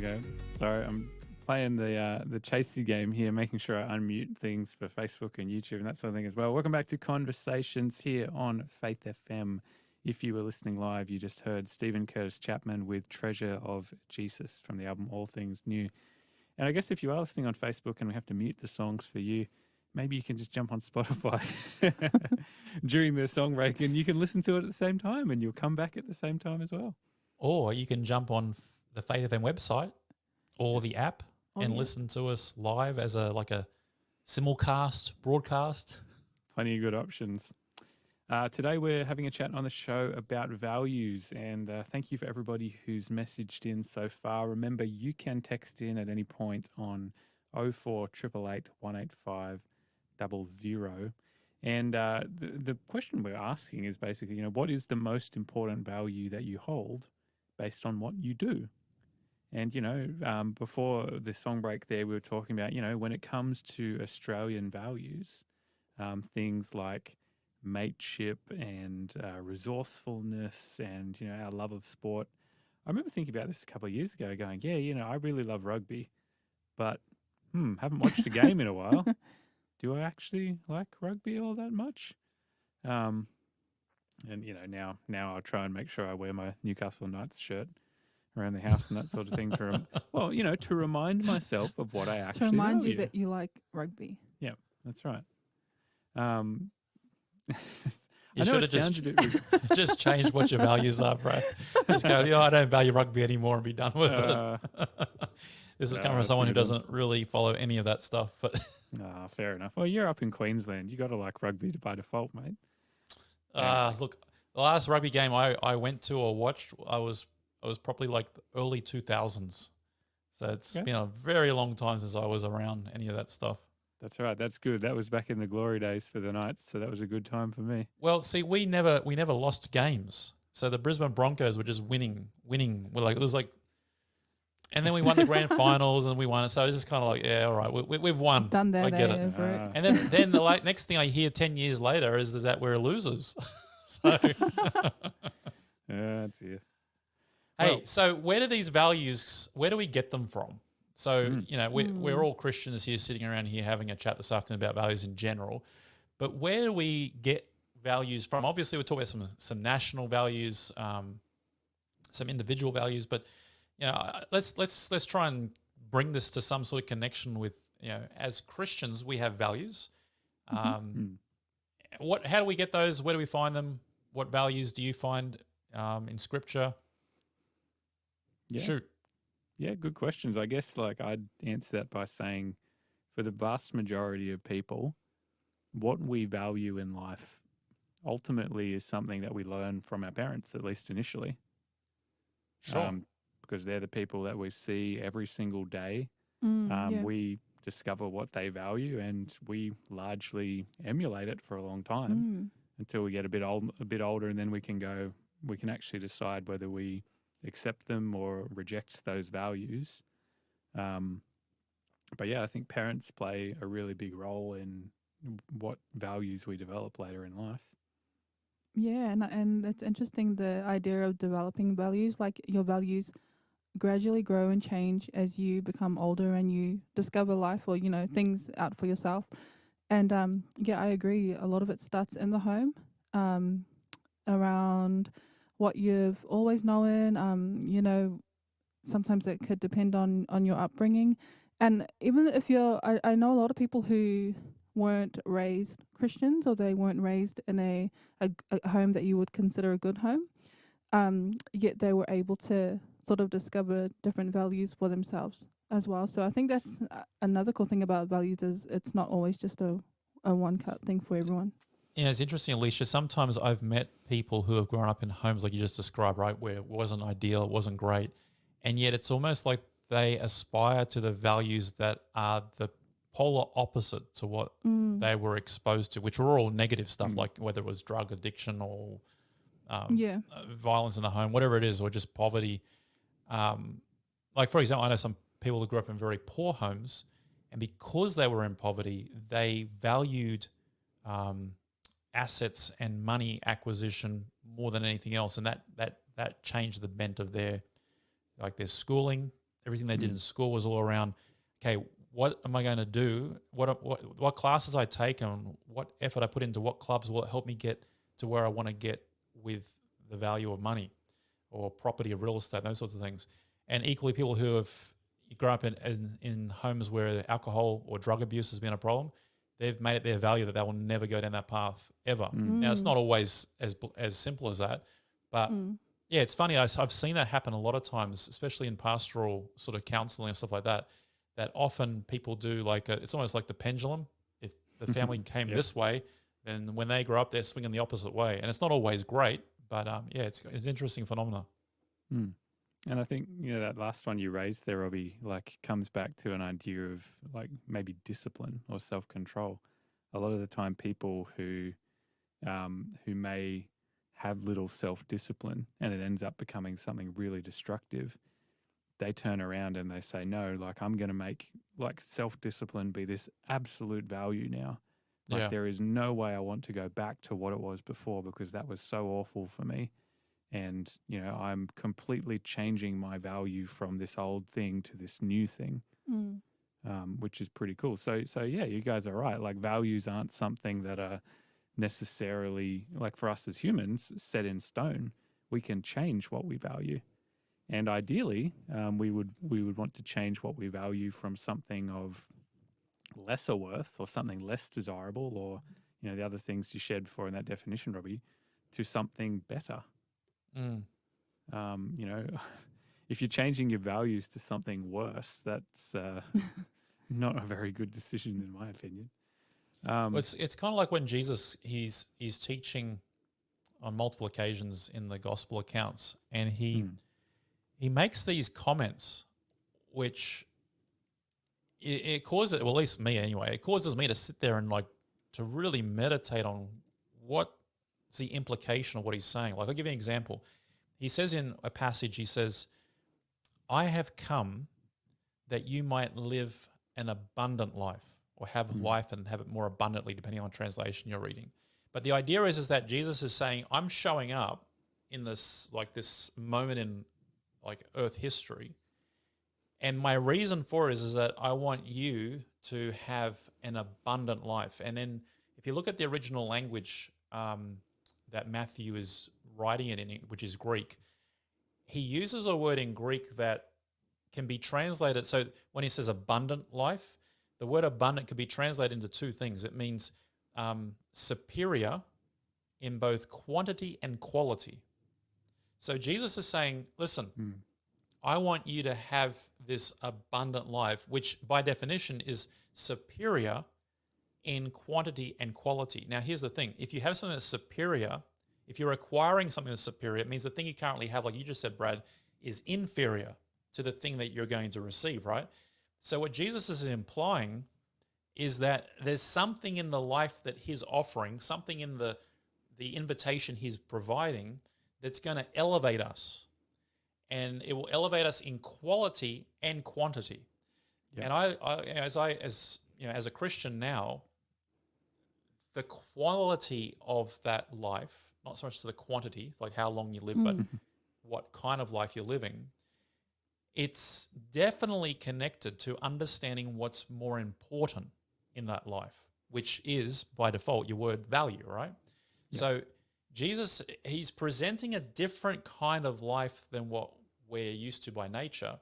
we go. Sorry, I'm playing the chasey game here, making sure I unmute things for Facebook and YouTube and that sort of thing as well. Welcome back to Conversations here on Faith FM. If you were listening live, you just heard Stephen Curtis Chapman with Treasure of Jesus from the album All Things New. And I guess if you are listening on Facebook and we have to mute the songs for you, maybe you can just jump on Spotify during the song break and you can listen to it at the same time and you'll come back at the same time as well. Or you can jump on the Faith FM website or the app and yeah. listen to us live as a simulcast broadcast. Plenty of good options. Today we're having a chat on the show about values, and thank you for everybody who's messaged in so far. Remember, you can text in at any point on 048888 185 00. And the question we're asking is basically, what is the most important value that you hold based on what you do? And, before the song break there, we were talking about, when it comes to Australian values, things like mateship and resourcefulness and, our love of sport. I remember thinking about this a couple of years ago going, I really love rugby, but haven't watched a game in a while. Do I actually like rugby all that much? And, now I'll try and make sure I wear my Newcastle Knights shirt around the house and that sort of thing to remind myself of what I actually To remind value. you that you like rugby. Yeah, that's right. You I know should it have sounds a bit just changed what your values are, bro. Just go, I don't value rugby anymore and be done with it. This is coming from that's a someone who good one. doesn't really follow any of that stuff. But fair enough. Well, you're up in Queensland. You got to like rugby by default, mate. look, the last rugby game I went to or watched, I was probably like the early 2000s. So it's been a very long time since I was around any of that stuff. That's right. That's good. That was back in the glory days for the Knights, so that was a good time for me. Well, see, we never lost games. So the Brisbane Broncos were just winning. It was like, and then we won the grand finals and we won it. So it was just kind of like, yeah, all right, we've won. Done that I get it. over it. And then the next thing I hear 10 years later is that we're losers. So, That's it. hey, Well- so where do we get them from? So, we're all Christians here sitting around here having a chat this afternoon about values in general. But where do we get values from? Obviously, we're talking about some national values, some individual values, but let's try and bring this to some sort of connection with, as Christians, we have values. How do we get those? Where do we find them? What values do you find in Scripture? Yeah. Shoot. Yeah, good questions. I guess I'd answer that by saying for the vast majority of people, what we value in life ultimately is something that we learn from our parents, at least initially. Sure. Because they're the people that we see every single day. Yeah. We discover what they value and we largely emulate it for a long time until we get a bit older, and then we can actually decide whether we accept them or reject those values. But yeah, I think parents play a really big role in what values we develop later in life. Yeah, and it's interesting, the idea of developing values, like your values gradually grow and change as you become older and you discover life or, things out for yourself. And I agree. A lot of it starts in the home, around what you've always known. Sometimes it could depend on your upbringing. And even if I know a lot of people who weren't raised Christians, or they weren't raised in a home that you would consider a good home, yet they were able to sort of discover different values for themselves as well. So I think that's another cool thing about values, is it's not always just a one-cut thing for everyone. Yeah, it's interesting, Alicia. Sometimes I've met people who have grown up in homes like you just described, right, where it wasn't ideal, it wasn't great, and yet it's almost like they aspire to the values that are the polar opposite to what they were exposed to, which were all negative stuff, like whether it was drug addiction or violence in the home, whatever it is, or just poverty. Like, for example, I know some people who grew up in very poor homes, and because they were in poverty, they valued assets and money acquisition more than anything else, and that changed the bent of their schooling, everything they did in school was all around, okay, what am I going to do? What classes I take and what effort I put into what clubs will help me get to where I want to get with the value of money or property or real estate, those sorts of things. And equally, people who have grown up in homes where alcohol or drug abuse has been a problem, they've made it their value that they will never go down that path ever. Now, it's not always as simple as that, but yeah, it's funny. I've seen that happen a lot of times, especially in pastoral sort of counseling and stuff like that, that often people do it's almost like the pendulum. If the family came this way, then when they grow up, they're swinging the opposite way. And it's not always great, but yeah, it's an interesting phenomena. And I think, that last one you raised there, Robbie, comes back to an idea of maybe discipline or self-control. A lot of the time people who may have little self-discipline and it ends up becoming something really destructive, they turn around and they say, no, I'm going to make self-discipline be this absolute value now. There is no way I want to go back to what it was before because that was so awful for me. And, I'm completely changing my value from this old thing to this new thing, which is pretty cool. So yeah, you guys are right. Values aren't something that are necessarily, for us as humans, set in stone. We can change what we value. And ideally, we would want to change what we value from something of lesser worth or something less desirable or, the other things you shared before in that definition, Robbie, to something better. If you're changing your values to something worse, that's not a very good decision, in my opinion. It's kind of like when Jesus he's teaching on multiple occasions in the gospel accounts, and he makes these comments, which it causes, well, at least me anyway, it causes me to sit there and to really meditate on what's the implication of what he's saying. I'll give you an example. He says in a passage, he says, I have come that you might live an abundant life, or have life and have it more abundantly, depending on translation you're reading. But the idea is that Jesus is saying, I'm showing up in this this moment in Earth history, and my reason for it is that I want you to have an abundant life. And then if you look at the original language that Matthew is writing it in, which is Greek, he uses a word in Greek that can be translated. So when he says abundant life, the word abundant could be translated into two things. It means superior in both quantity and quality. So Jesus is saying, listen, I want you to have this abundant life, which by definition is superior in quantity and quality. Now, here's the thing. If you have something that's superior, if you're acquiring something that's superior, it means the thing you currently have, like you just said, Brad, is inferior to the thing that you're going to receive, right? So what Jesus is implying is that there's something in the life that he's offering, something in the invitation he's providing that's going to elevate us. And it will elevate us in quality and quantity. Yeah. And as a Christian now, the quality of that life, not so much to the quantity, like how long you live, but what kind of life you're living, it's definitely connected to understanding what's more important in that life, which is, by default, your word value, right? Yeah. So Jesus, he's presenting a different kind of life than what we're used to by nature.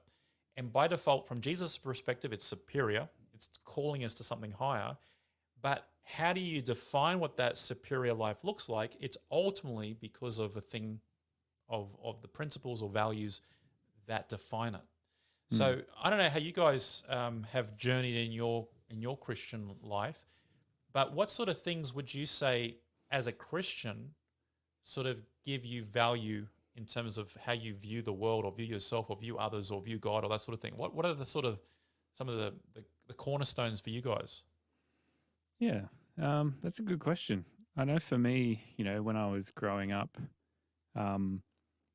And by default, from Jesus' perspective, it's superior. It's calling us to something higher. But how do you define what that superior life looks like? It's ultimately because of a thing of the principles or values that define it. So I don't know how you guys have journeyed in your Christian life, but what sort of things would you say as a Christian sort of give you value in terms of how you view the world or view yourself or view others or view God or that sort of thing? What are the sort of some of the cornerstones for you guys? Yeah, that's a good question. I know for me, when I was growing up,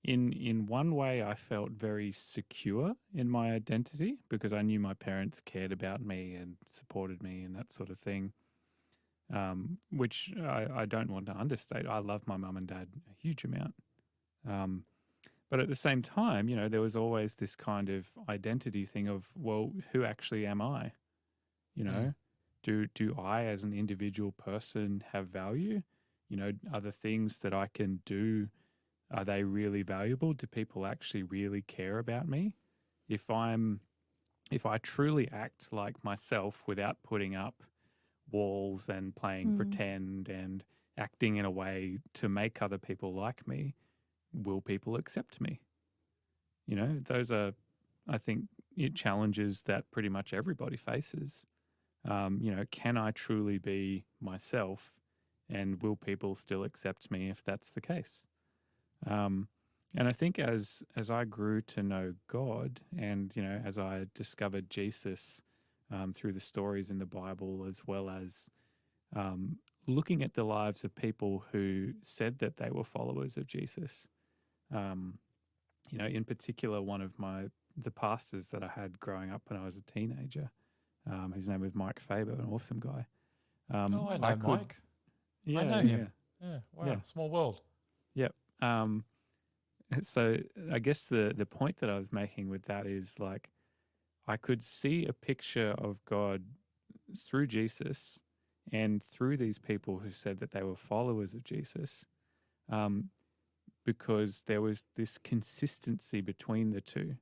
in one way I felt very secure in my identity because I knew my parents cared about me and supported me and that sort of thing, which I don't want to understate. I love my mum and dad a huge amount. But at the same time, there was always this kind of identity thing of, well, who actually am I? You know, do I as an individual person have value? Are the things that I can do, are they really valuable? Do people actually really care about me? If I truly act like myself without putting up walls and playing pretend and acting in a way to make other people like me, will people accept me? Those are, I think, challenges that pretty much everybody faces. Can I truly be myself, and will people still accept me if that's the case? And I think as I grew to know God, and as I discovered Jesus through the stories in the Bible, as well as looking at the lives of people who said that they were followers of Jesus. In particular, one of the pastors that I had growing up when I was a teenager, his name was Mike Faber, an awesome guy. I know Mike. Yeah, I know him. Yeah, wow, Yeah. small world. Yep. So I guess the point that I was making with that is, like, I could see a picture of God through Jesus and through these people who said that they were followers of Jesus, because there was this consistency between the two.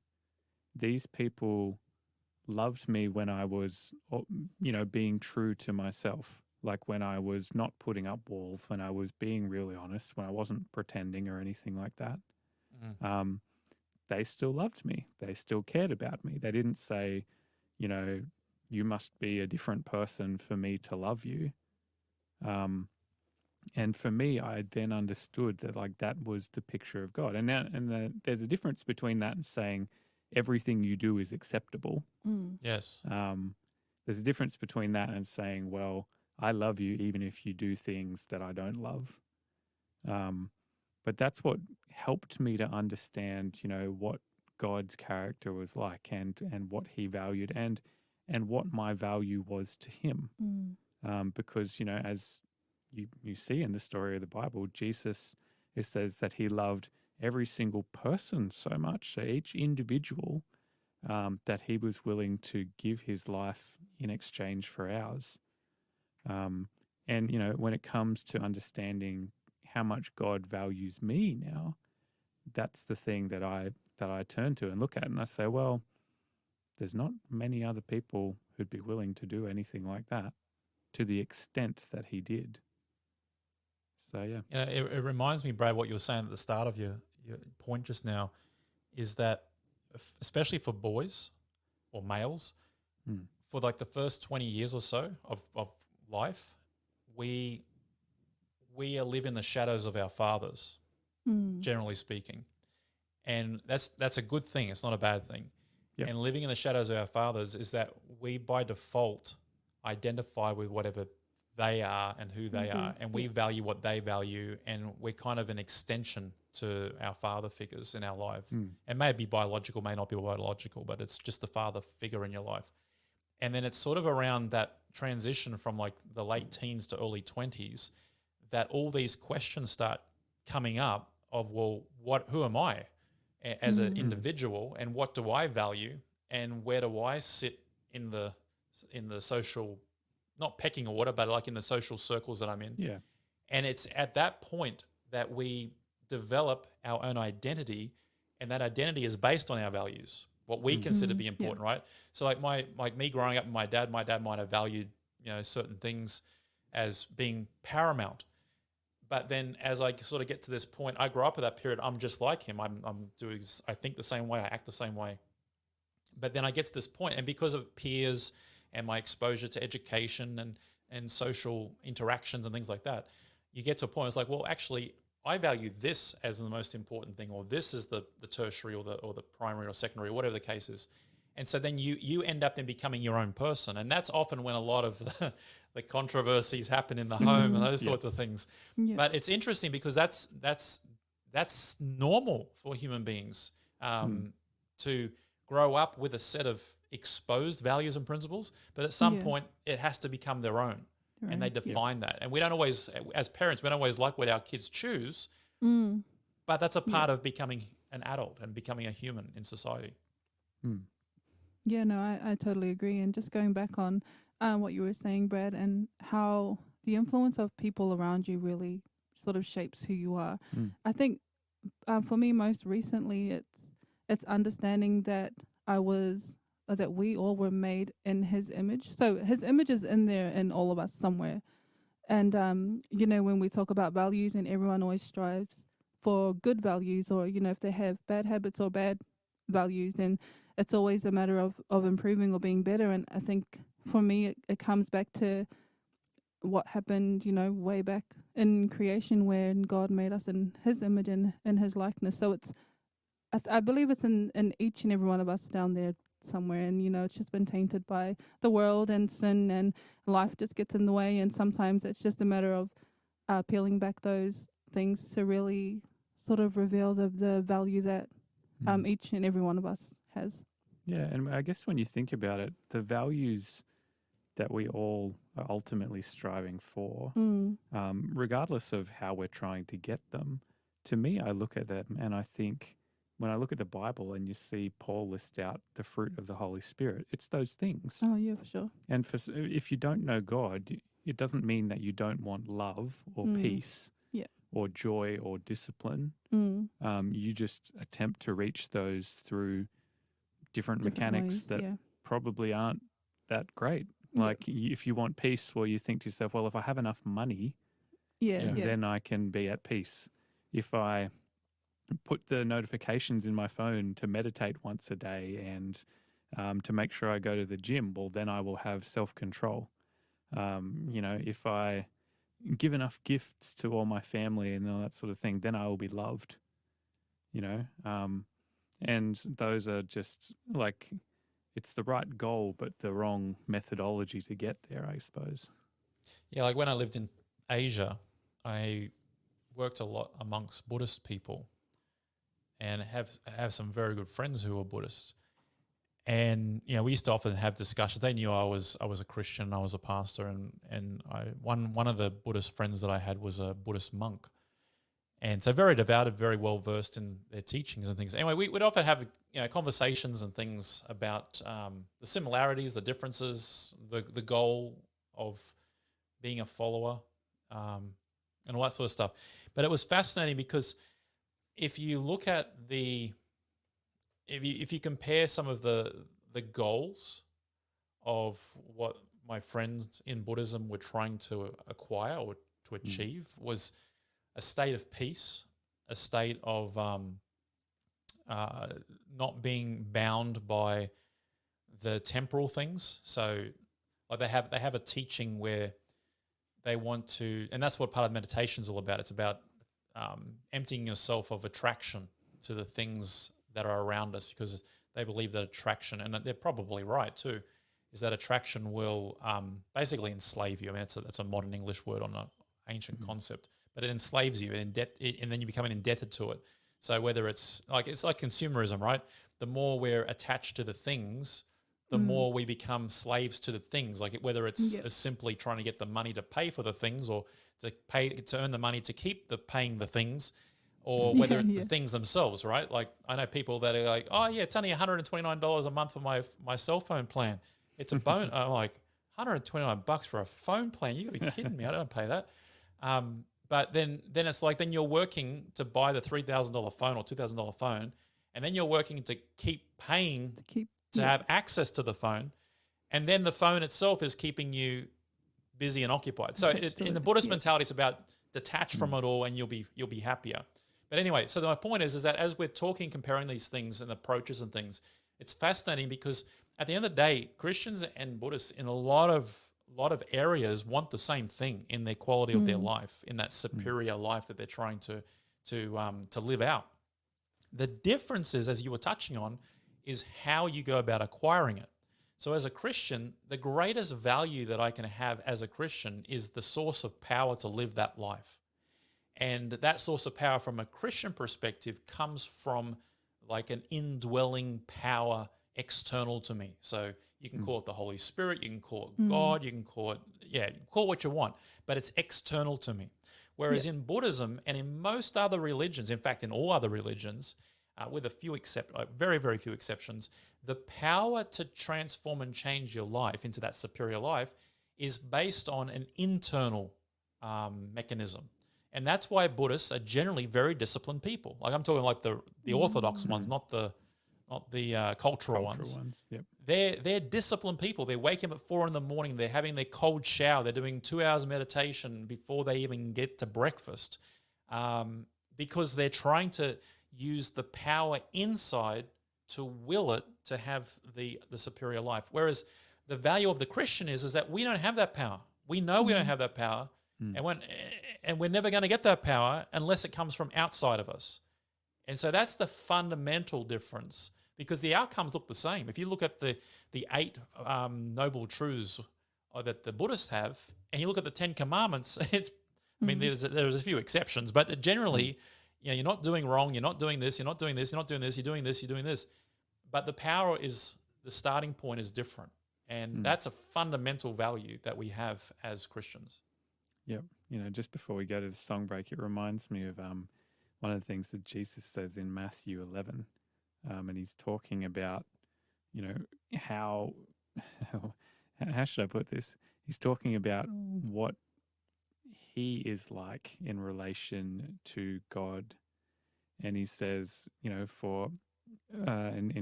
These people loved me when I was, being true to myself, like when I was not putting up walls, when I was being really honest, when I wasn't pretending or anything like that. They still loved me. They still cared about me. They didn't say, you must be a different person for me to love you. And for me, I then understood that, like, that was the picture of God. And there's a difference between that and saying everything you do is acceptable. Yes. There's a difference between that and saying, well, I love you even if you do things that I don't love. But that's what helped me to understand, what God's character was like, and what he valued, and what my value was to him. Because, as you see in the story of the Bible, Jesus, it says that he loved every single person so much, so each individual, that he was willing to give his life in exchange for ours. And, when it comes to understanding how much God values me now, that's the thing that I turn to and look at, and I say, well, there's not many other people who'd be willing to do anything like that to the extent that he did. So, yeah. It reminds me, Brad, what you were saying at the start of your point just now, is that especially for boys or males, for like the first 20 years or so of life, we live in the shadows of our fathers, generally speaking. And that's a good thing. It's not a bad thing. Yep. And living in the shadows of our fathers is that we by default identify with whatever they are and who they are, and we value what they value, and we're kind of an extension to our father figures in our life. It may be biological, may not be biological, but it's just the father figure in your life. And then it's sort of around that transition from like the late teens to early 20s that all these questions start coming up of, well, who am I as an individual, and what do I value, and where do I sit in the social, not pecking order, but like in the social circles that I'm in. Yeah. And it's at that point that we develop our own identity, and that identity is based on our values, what we consider to be important, right? So like me growing up with my dad might have valued, certain things as being paramount. But then as I sort of get to this point, I grew up at that period, I'm just like him. I'm doing, I think the same way, I act the same way. But then I get to this point, and because of peers and my exposure to education and social interactions and things like that, you get to a point, it's like, well, actually, I value this as the most important thing, or this is the tertiary or the primary or secondary, or whatever the case is. And so then you end up in becoming your own person. And that's often when a lot of the controversies happen in the home and those sorts of things. Yeah. But it's interesting because that's normal for human beings to grow up with a set of exposed values and principles. But at some point, it has to become their own. Right. And they define that. And we don't always, as parents, we don't always like what our kids choose. But that's a part of becoming an adult and becoming a human in society. Hmm. Yeah, no, I totally agree. And just going back on what you were saying, Brad, and how the influence of people around you really sort of shapes who you are. Hmm. I think for me, most recently, it's understanding that that we all were made in His image. So His image is in there in all of us somewhere. And when we talk about values, and everyone always strives for good values, or if they have bad habits or bad values, then it's always a matter of improving or being better. And I think for me, it comes back to what happened, way back in creation, when God made us in His image and in His likeness. So I believe it's in each and every one of us down there somewhere. And, it's just been tainted by the world and sin, and life just gets in the way. And sometimes it's just a matter of peeling back those things to really sort of reveal the value that each and every one of us has. Yeah, and I guess when you think about it, the values that we all are ultimately striving for, regardless of how we're trying to get them, to me, I look at them and I think, when I look at the Bible and you see Paul list out the fruit of the Holy Spirit, it's those things. Oh, yeah, for sure. And if you don't know God, it doesn't mean that you don't want love or peace or joy or discipline. You just attempt to reach those through different mechanics ways, that probably aren't that great. Like if you want peace, well, you think to yourself, well, if I have enough money, then I can be at peace. If I put the notifications in my phone to meditate once a day and to make sure I go to the gym, well, then I will have self-control. If I give enough gifts to all my family and all that sort of thing, then I will be loved, and those are just like, it's the right goal, but the wrong methodology to get there, I suppose. Yeah, like when I lived in Asia, I worked a lot amongst Buddhist people and have some very good friends who were Buddhists. And we used to often have discussions. They knew I was a Christian, I was a pastor, and one of the Buddhist friends that I had was a Buddhist monk. And so very devoted, very well versed in their teachings and things. Anyway, we'd often have conversations and things about the similarities, the differences, the goal of being a follower, and all that sort of stuff. But it was fascinating because if you look at if you compare some of the goals of what my friends in Buddhism were trying to acquire or to achieve, was a state of peace, a state of not being bound by the temporal things. So like they have a teaching where they want to, and that's what part of meditation is all about. It's about emptying yourself of attraction to the things that are around us, because they believe that attraction, and they're probably right too, is that attraction will basically enslave you. I mean, that's a modern English word on an ancient concept, but it enslaves you, and then you become indebted to it. So whether it's like consumerism, right? The more we're attached to the things, the more we become slaves to the things. Like whether it's as simply trying to get the money to pay for the things, or to earn the money to keep paying the things, or whether it's the things themselves, right? Like I know people that are like, oh yeah, it's only $129 a month for my cell phone plan. It's a bone. I'm like, $129 for a phone plan? You gotta be kidding me! I don't pay that. But then it's like, then you're working to buy the $3,000 phone or $2,000 phone, and then you're working to keep paying to have access to the phone, and then the phone itself is keeping you busy and occupied. So in the Buddhist mentality, it's about detach from it all, and you'll be happier. But anyway, so my point is that as we're comparing these things and approaches and things, it's fascinating because at the end of the day, Christians and Buddhists in a lot of areas want the same thing in their quality of their life, in that superior life that they're trying to live out. The difference is, as you were touching on, is how you go about acquiring it. So as a Christian, the greatest value that I can have as a Christian is the source of power to live that life. And that source of power from a Christian perspective comes from like an indwelling power external to me. So you can call it the Holy Spirit, you can call it God, you can call it, call it what you want, but it's external to me. Whereas in Buddhism and in most other religions, in fact, in all other religions, with a few very, very few exceptions, the power to transform and change your life into that superior life is based on an internal mechanism. And that's why Buddhists are generally very disciplined people. Like I'm talking like the orthodox ones, not the cultural ones. Yep. They're disciplined people. They're waking up at 4 a.m. They're having their cold shower. They're doing 2 hours meditation before they even get to breakfast, because they're trying to use the power inside to will it to have the superior life. Whereas the value of the Christian is that we don't have that power. We know we don't have that power, and we're never going to get that power unless it comes from outside of us. And so that's the fundamental difference, because the outcomes look the same. If you look at the 8 noble truths that the Buddhists have, and you look at the 10 Commandments, I mean, there's a few exceptions, but generally, you're not doing wrong, you're not doing this, you're not doing this, you're not doing this, you're doing this, you're doing this. But the power is, the starting point is different. And that's a fundamental value that we have as Christians. Yep. Just before we go to the song break, it reminds me of one of the things that Jesus says in Matthew 11. And he's talking about, how should I put this? He's talking about what he is like in relation to God. And he says, in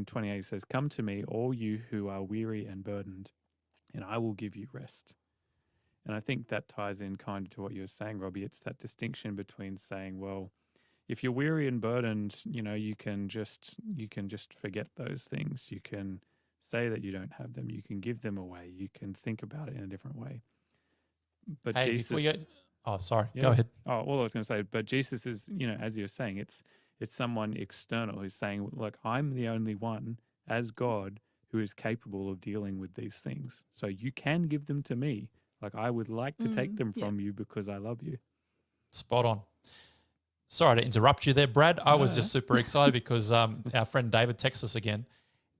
28, he says, "Come to me, all you who are weary and burdened, and I will give you rest." And I think that ties in kind of to what you were saying, Robbie. It's that distinction between saying, well, if you're weary and burdened, you can just forget those things. You can say that you don't have them. You can give them away. You can think about it in a different way. But Hey, Jesus, go ahead. Oh, well, I was going to say, but Jesus is, as you're saying, it's someone external who's saying, look, I'm the only one as God who is capable of dealing with these things. So you can give them to me. Like, I would like to take them from you because I love you. Spot on. Sorry to interrupt you there, Brad. I was just super excited because our friend David texted us again,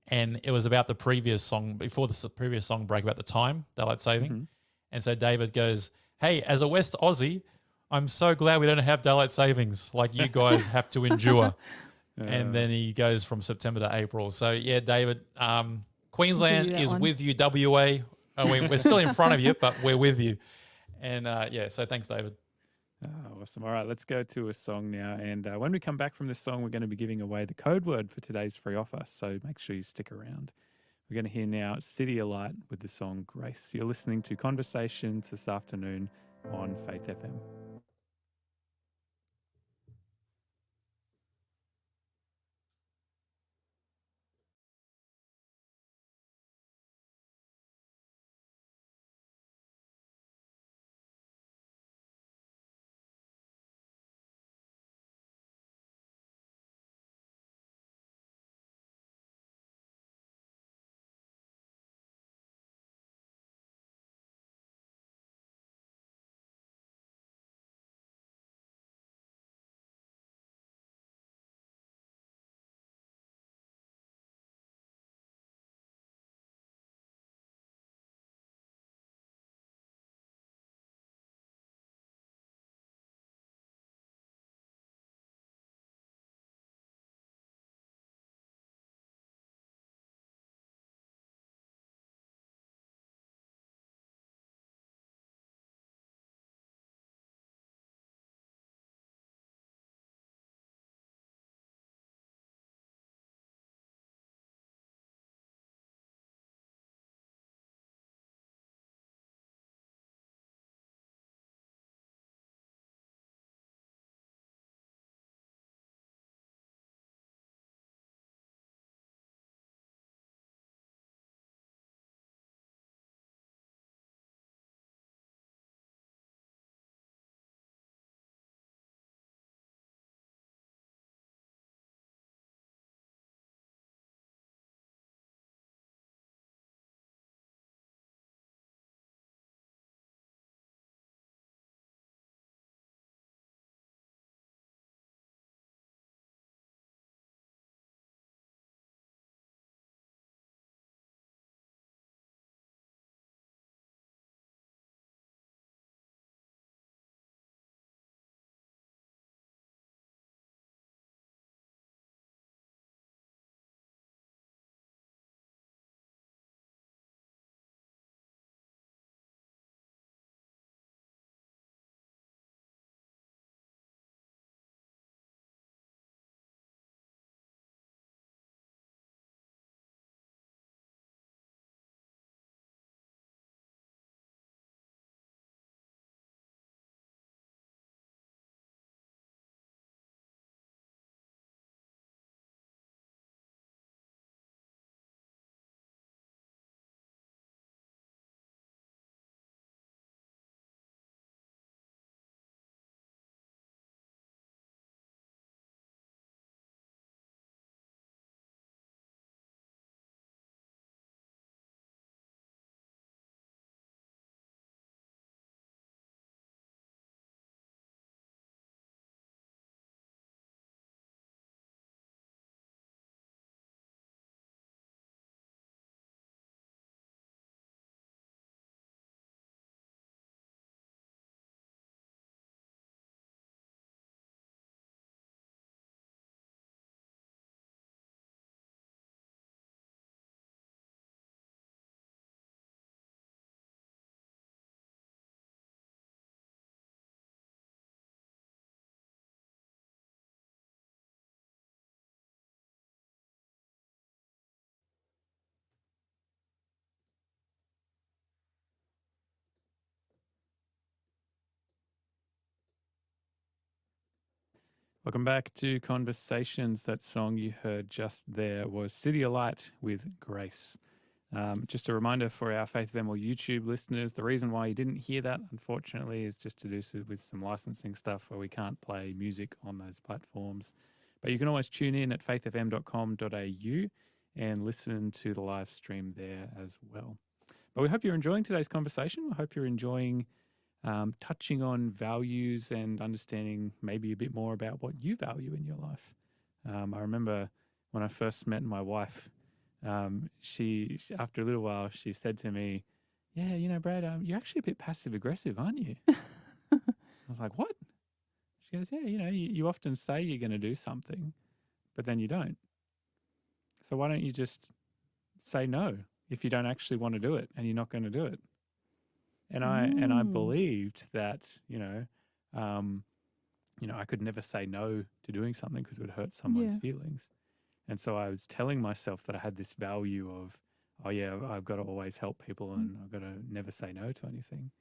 and it was about the previous song, before the previous song break, about the time, daylight saving. And so David goes, "Hey, as a West Aussie, I'm so glad we don't have daylight savings like you guys have to endure." And then he goes from September to April. So, yeah, David, Queensland is with you, WA. We're still in front of you, but we're with you. And, so thanks, David. Awesome. All right, let's go to a song now. And when we come back from this song, we're going to be giving away the code word for today's free offer. So make sure you stick around. We're going to hear now City of Light with the song Grace. You're listening to Conversations this afternoon on Faith FM. Welcome back to Conversations. That song you heard just there was City of Light with Grace. Just a reminder for our Faith of Emil YouTube listeners, the reason why you didn't hear that, unfortunately, is just to do so with some licensing stuff where we can't play music on those platforms. But you can always tune in at faithfm.com.au and listen to the live stream there as well. But we hope you're enjoying today's conversation. We hope you're enjoying touching on values and understanding maybe a bit more about what you value in your life. I remember when I first met my wife, she after a little while, she said to me, "Yeah, you know, Brad, you're actually a bit passive aggressive, aren't you?" I was like, "What?" She goes, "Yeah, you know, you often say you're going to do something, but then you don't. So why don't you just say no if you don't actually want to do it and you're not going to do it?" And I believed that, I could never say no to doing something because it would hurt someone's feelings. And so I was telling myself that I had this value of, oh yeah, I've got to always help people and I've got to never say no to anything.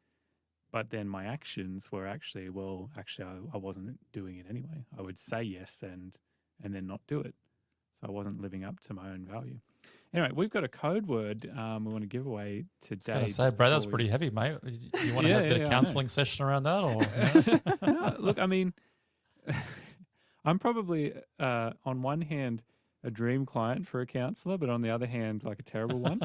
But then my actions were actually, I wasn't doing it anyway. I would say yes and then not do it. So I wasn't living up to my own value. Anyway, we've got a code word we want to give away today. I was going to say, Brad, that's pretty heavy, mate. Do you want to have a bit of counselling session around that? Or No, look, I mean, I'm probably, on one hand, a dream client for a counsellor, but on the other hand, like a terrible one.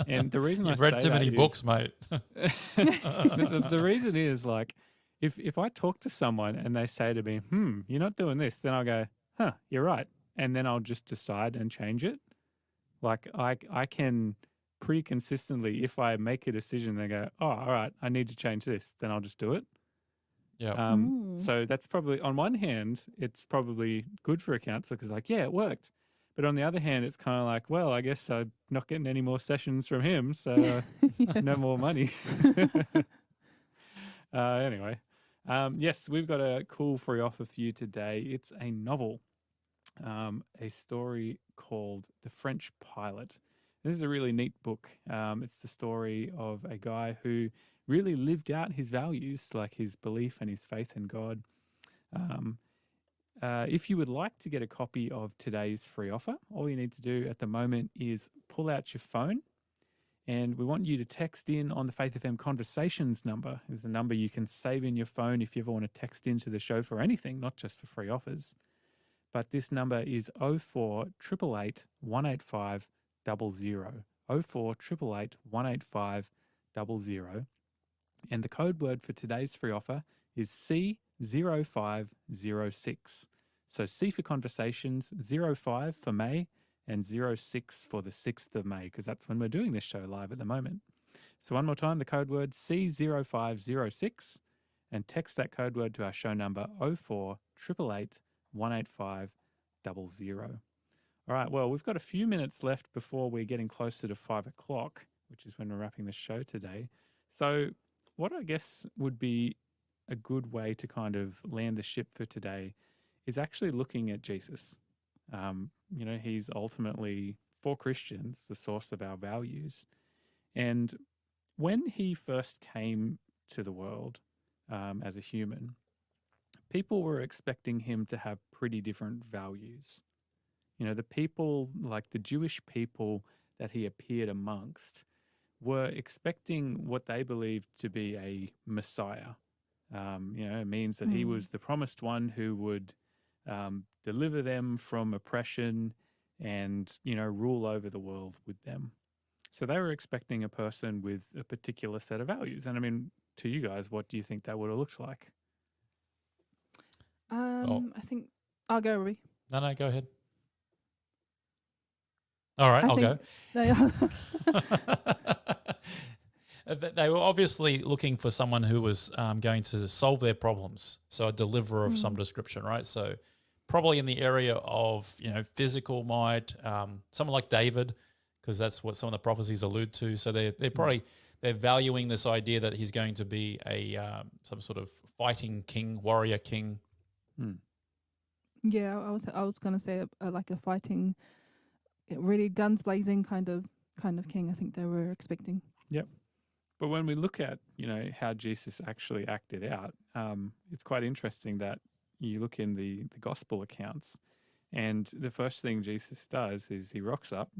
And the reason You've read too many books, mate. the reason is, like, if I talk to someone and they say to me, you're not doing this, then I'll go, you're right. And then I'll just decide and change it. Like I can pretty consistently, if I make a decision, they go, oh, all right, I need to change this, then I'll just do it. Yeah. So that's probably, on one hand, it's probably good for a counsellor because, like, yeah, it worked. But on the other hand, it's kind of like, well, I guess I'm not getting any more sessions from him, so no more money. Anyway, yes, we've got a cool free offer for you today. It's a novel, a story called The French Pilot. This is a really neat book. It's the story of a guy who really lived out his values, like his belief and his faith in God. If you would like to get a copy of today's free offer, all you need to do at the moment is pull out your phone, and we want you to text in on the Faith FM Conversations number. There's a number you can save in your phone if you ever want to text into the show for anything, not just for free offers. But this number is 0488 185 00. 0488 185 00. And the code word for today's free offer is C0506. So C for Conversations, 05 for May, and 06 for the 6th of May, because that's when we're doing this show live at the moment. So one more time, the code word C0506, and text that code word to our show number 0488 185 00. All right, well, we've got a few minutes left before we're getting closer to 5 o'clock, which is when we're wrapping the show today. So what I guess would be a good way to kind of land the ship for today is actually looking at Jesus. He's ultimately, for Christians, the source of our values. And when he first came to the world as a human, people were expecting him to have pretty different values. The people, like the Jewish people that he appeared amongst, were expecting what they believed to be a Messiah. It means that he was the promised one who would deliver them from oppression and, rule over the world with them. So they were expecting a person with a particular set of values. And I mean, to you guys, what do you think that would have looked like? I think I'll go, Ruby. No, go ahead. All right, I'll go. They were obviously looking for someone who was going to solve their problems, so a deliverer of some description, right? So probably in the area of physical might, someone like David, because that's what some of the prophecies allude to. So they're probably they're valuing this idea that he's going to be a some sort of fighting king, warrior king. Yeah, I was gonna say like a fighting, really guns blazing kind of king. I think they were expecting. Yep. But when we look at, how Jesus actually acted out, it's quite interesting that, you look in the gospel accounts, and the first thing Jesus does is he rocks up,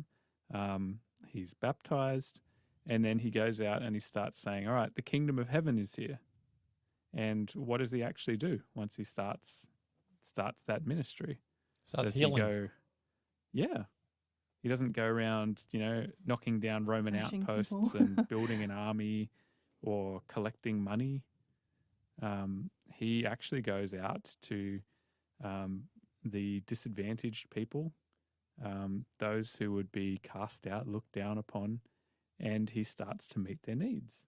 he's baptized, and then he goes out and he starts saying, all right, the kingdom of heaven is here. And what does he actually do once he starts that ministry? Starts Does healing. he go, yeah. He doesn't go around, knocking down Roman Smashing outposts people. and building an army or collecting money. He actually goes out to the disadvantaged people, those who would be cast out, looked down upon, and he starts to meet their needs.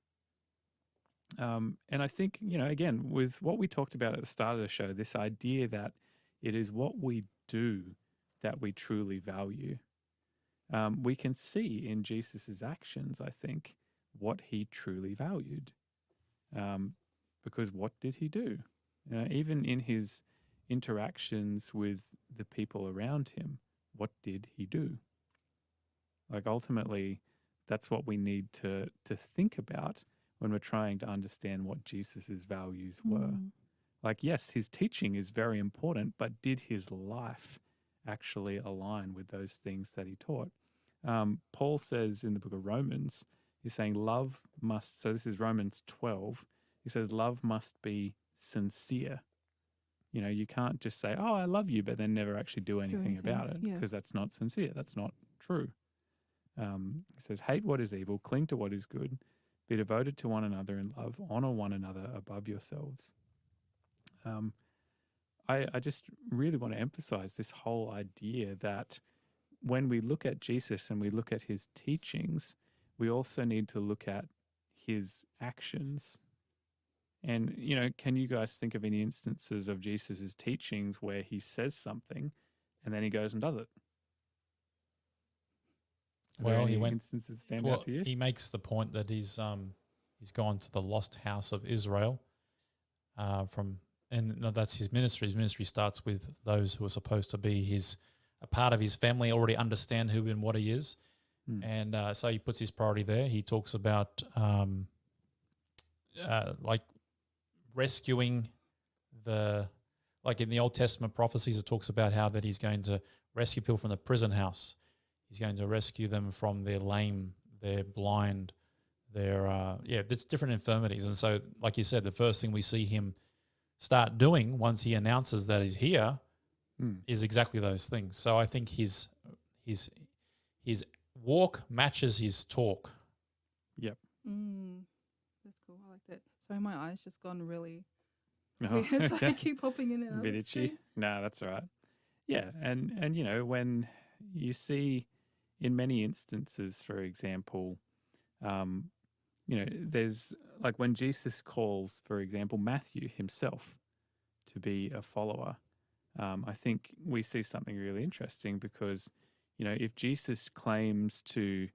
And I think, again, with what we talked about at the start of the show, this idea that it is what we do that we truly value. We can see in Jesus's actions, I think, what he truly valued. Because what did he do? Even in his interactions with the people around him, what did he do? Like ultimately, that's what we need to think about when we're trying to understand what Jesus's values were. Like, yes, his teaching is very important, but did his life actually align with those things that he taught? Paul says in the book of Romans, he's saying love must, so this is Romans 12, he says love must be sincere. You can't just say, oh, I love you, but then never actually do anything about it, because that's not sincere. That's not true. He says, hate what is evil, cling to what is good, be devoted to one another in love, honor one another above yourselves. I just really want to emphasize this whole idea that when we look at Jesus and we look at his teachings, we also need to look at his actions. And, can you guys think of any instances of Jesus's teachings where he says something and then he goes and does it? Well, he any went. instances stand Well, out to you? he makes the point that he's gone to the lost house of Israel. That's his ministry. His ministry starts with those who are supposed to be a part of his family, already understand who and what he is. And so he puts his priority there. He talks about like rescuing like in the Old Testament prophecies, it talks about how that he's going to rescue people from the prison house. He's going to rescue them from their lame, their blind, there's different infirmities. And so, like you said, the first thing we see him start doing once he announces that he's here is exactly those things. So I think his walk matches his talk. Yep. That's cool. I like that. Sorry, my eyes just gone really Oh, weird. So I keep popping in and out. Bit itchy. No, that's all right. Yeah, and when you see in many instances, for example, there's like when Jesus calls, for example, Matthew himself to be a follower. I think we see something really interesting because, if Jesus claims to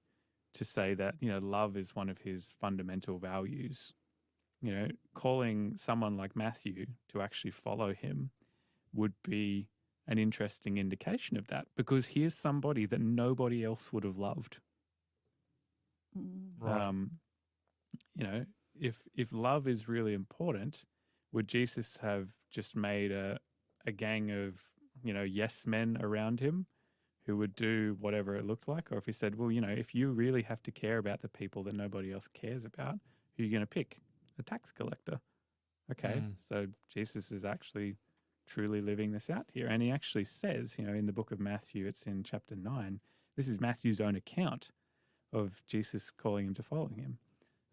say that, love is one of his fundamental values, calling someone like Matthew to actually follow him would be an interesting indication of that, because he is somebody that nobody else would have loved. Right. If love is really important, would Jesus have just made a gang of, yes men around him who would do whatever it looked like? Or if he said, well, if you really have to care about the people that nobody else cares about, who are you going to pick? A tax collector. Okay, so Jesus is actually truly living this out here. And he actually says, in the book of Matthew, it's in chapter 9, this is Matthew's own account of Jesus calling him to follow him.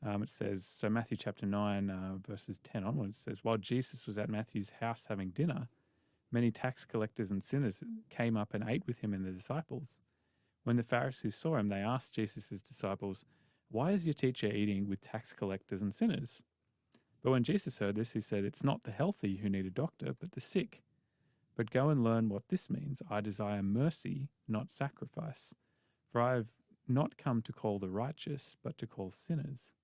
It says, so Matthew chapter 9, verses 10 onwards, says, while Jesus was at Matthew's house having dinner, many tax collectors and sinners came up and ate with him and the disciples. When the Pharisees saw him, they asked Jesus' disciples, why is your teacher eating with tax collectors and sinners? But when Jesus heard this, he said, it's not the healthy who need a doctor, but the sick. But go and learn what this means. I desire mercy, not sacrifice. For I have not come to call the righteous, but to call sinners.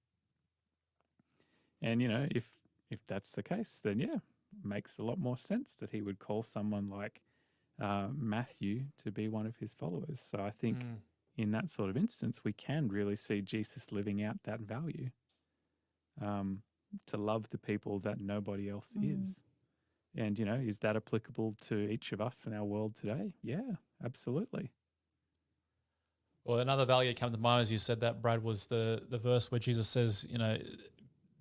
And, if that's the case, then yeah, makes a lot more sense that he would call someone like Matthew to be one of his followers. So I think in that sort of instance, we can really see Jesus living out that value, to love the people that nobody else is. And, is that applicable to each of us in our world today? Yeah, absolutely. Well, another value that came to mind as you said that, Brad, was the verse where Jesus says,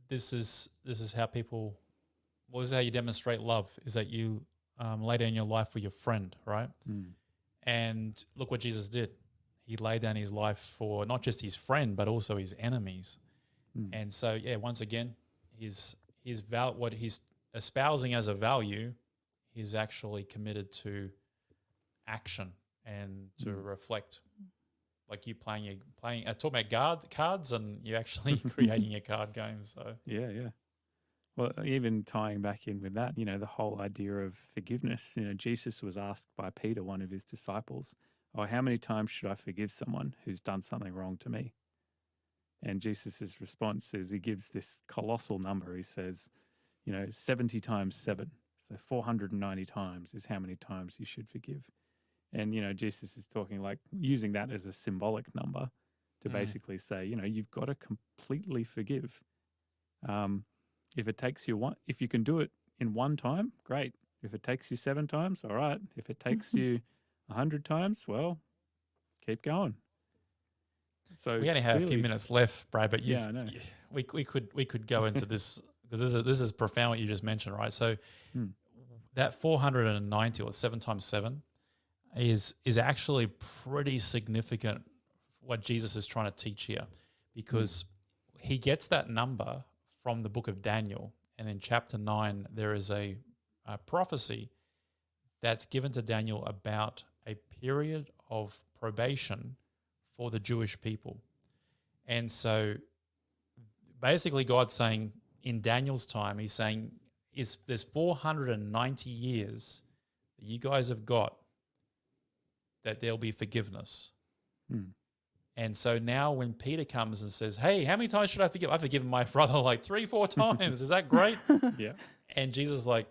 this is how people, well, this is how you demonstrate love, is that you lay down your life for your friend, right? Mm. And look what Jesus did. He laid down his life for not just his friend, but also his enemies. Mm. And so, yeah, once again, what he's espousing as a value, he's actually committed to action and to reflect. Like you talking about cards, and you actually creating a card game. So Yeah. Well, even tying back in with that, the whole idea of forgiveness. Jesus was asked by Peter, one of his disciples, how many times should I forgive someone who's done something wrong to me? And Jesus' response is he gives this colossal number. He says, 70 times 7. So 490 times is how many times you should forgive. And, Jesus is talking like using that as a symbolic number to basically say, you've got to completely forgive. If it takes you if you can do it in one time, great. If it takes you 7 times, all right. If it takes you 100 times, well, keep going. So we only have a few minutes left, Brad, but I know. we could go into this because this is profound what you just mentioned, right? So that 490 or 7 times 7 is actually pretty significant what Jesus is trying to teach here, because he gets that number from the book of Daniel, and in chapter 9 there is a prophecy that's given to Daniel about a period of probation for the Jewish people. And so basically God's saying in Daniel's time, he's saying there's 490 years that you guys have got that there'll be forgiveness. And so now when Peter comes and says, hey, how many times should I forgive? I've forgiven my brother like 3-4 times. Is that great? Yeah. And Jesus is like,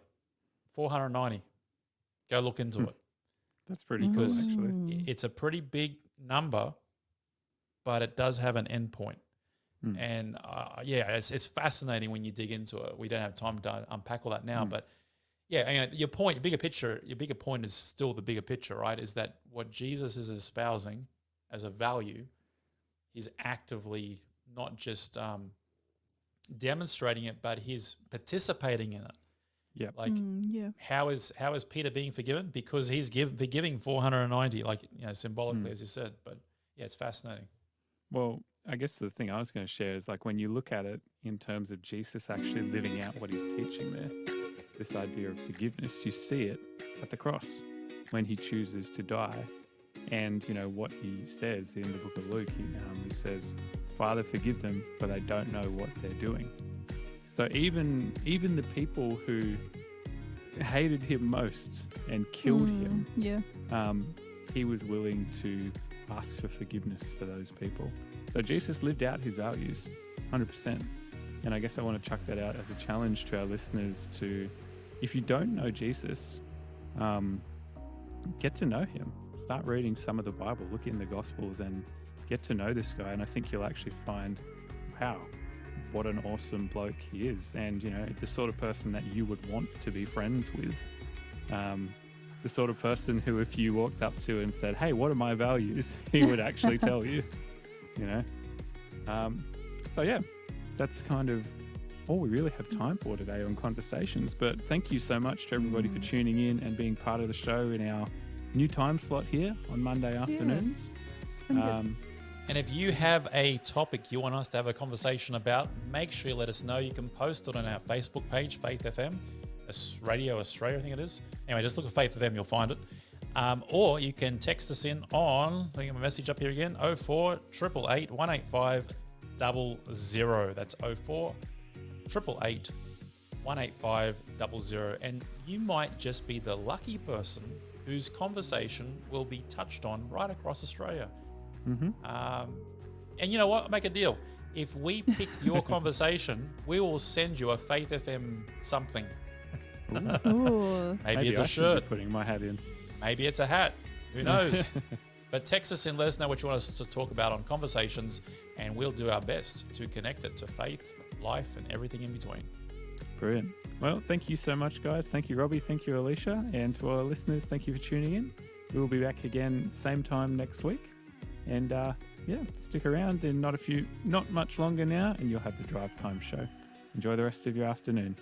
490. Go look into it. That's pretty cool, actually. It's a pretty big number, but it does have an end point. And it's fascinating when you dig into it. We don't have time to unpack all that now, but yeah, your bigger point is still the bigger picture, right? Is that what Jesus is espousing as a value, he's actively not just demonstrating it, but he's participating in it. Yeah. Like, how is Peter being forgiven? Because he's forgiving 490, like, symbolically, as you said. But yeah, it's fascinating. Well, I guess the thing I was going to share is like when you look at it in terms of Jesus actually living out what he's teaching there, this idea of forgiveness, you see it at the cross when he chooses to die. And, what he says in the book of Luke, he says, Father, forgive them, for they don't know what they're doing. So even the people who hated him most and killed him, he was willing to ask for forgiveness for those people. So Jesus lived out his values 100%. And I guess I want to chuck that out as a challenge to our listeners to, if you don't know Jesus, get to know him. Start reading some of the Bible, look in the Gospels and get to know this guy. And I think you'll actually find, wow, what an awesome bloke he is. And, the sort of person that you would want to be friends with. The sort of person who, if you walked up to and said, hey, what are my values? He would actually tell you, So yeah, that's kind of all we really have time for today on Conversations. But thank you so much to everybody for tuning in and being part of the show in our new time slot here on Monday afternoons. And if you have a topic you want us to have a conversation about, make sure you let us know. You can post it on our Facebook page, Faith FM, Radio Australia, I think it is. Anyway, just look at Faith FM, you'll find it. Or you can text us in on, I think my message up here again, 04 888 185 00. That's 04 888 185 00. And you might just be the lucky person whose conversation will be touched on right across Australia. And you know what? Make a deal. If we pick your conversation, we will send you a Faith FM something. Maybe it's a shirt. Be putting my hat in. Maybe it's a hat. Who knows? But text us in, let us know what you want us to talk about on Conversations, and we'll do our best to connect it to faith, life, and everything in between. Brilliant. Well, thank you so much, guys. Thank you, Robbie. Thank you, Alicia. And to all our listeners, thank you for tuning in. We will be back again same time next week. And stick around in not much longer now, and you'll have the Drive Time Show. Enjoy the rest of your afternoon.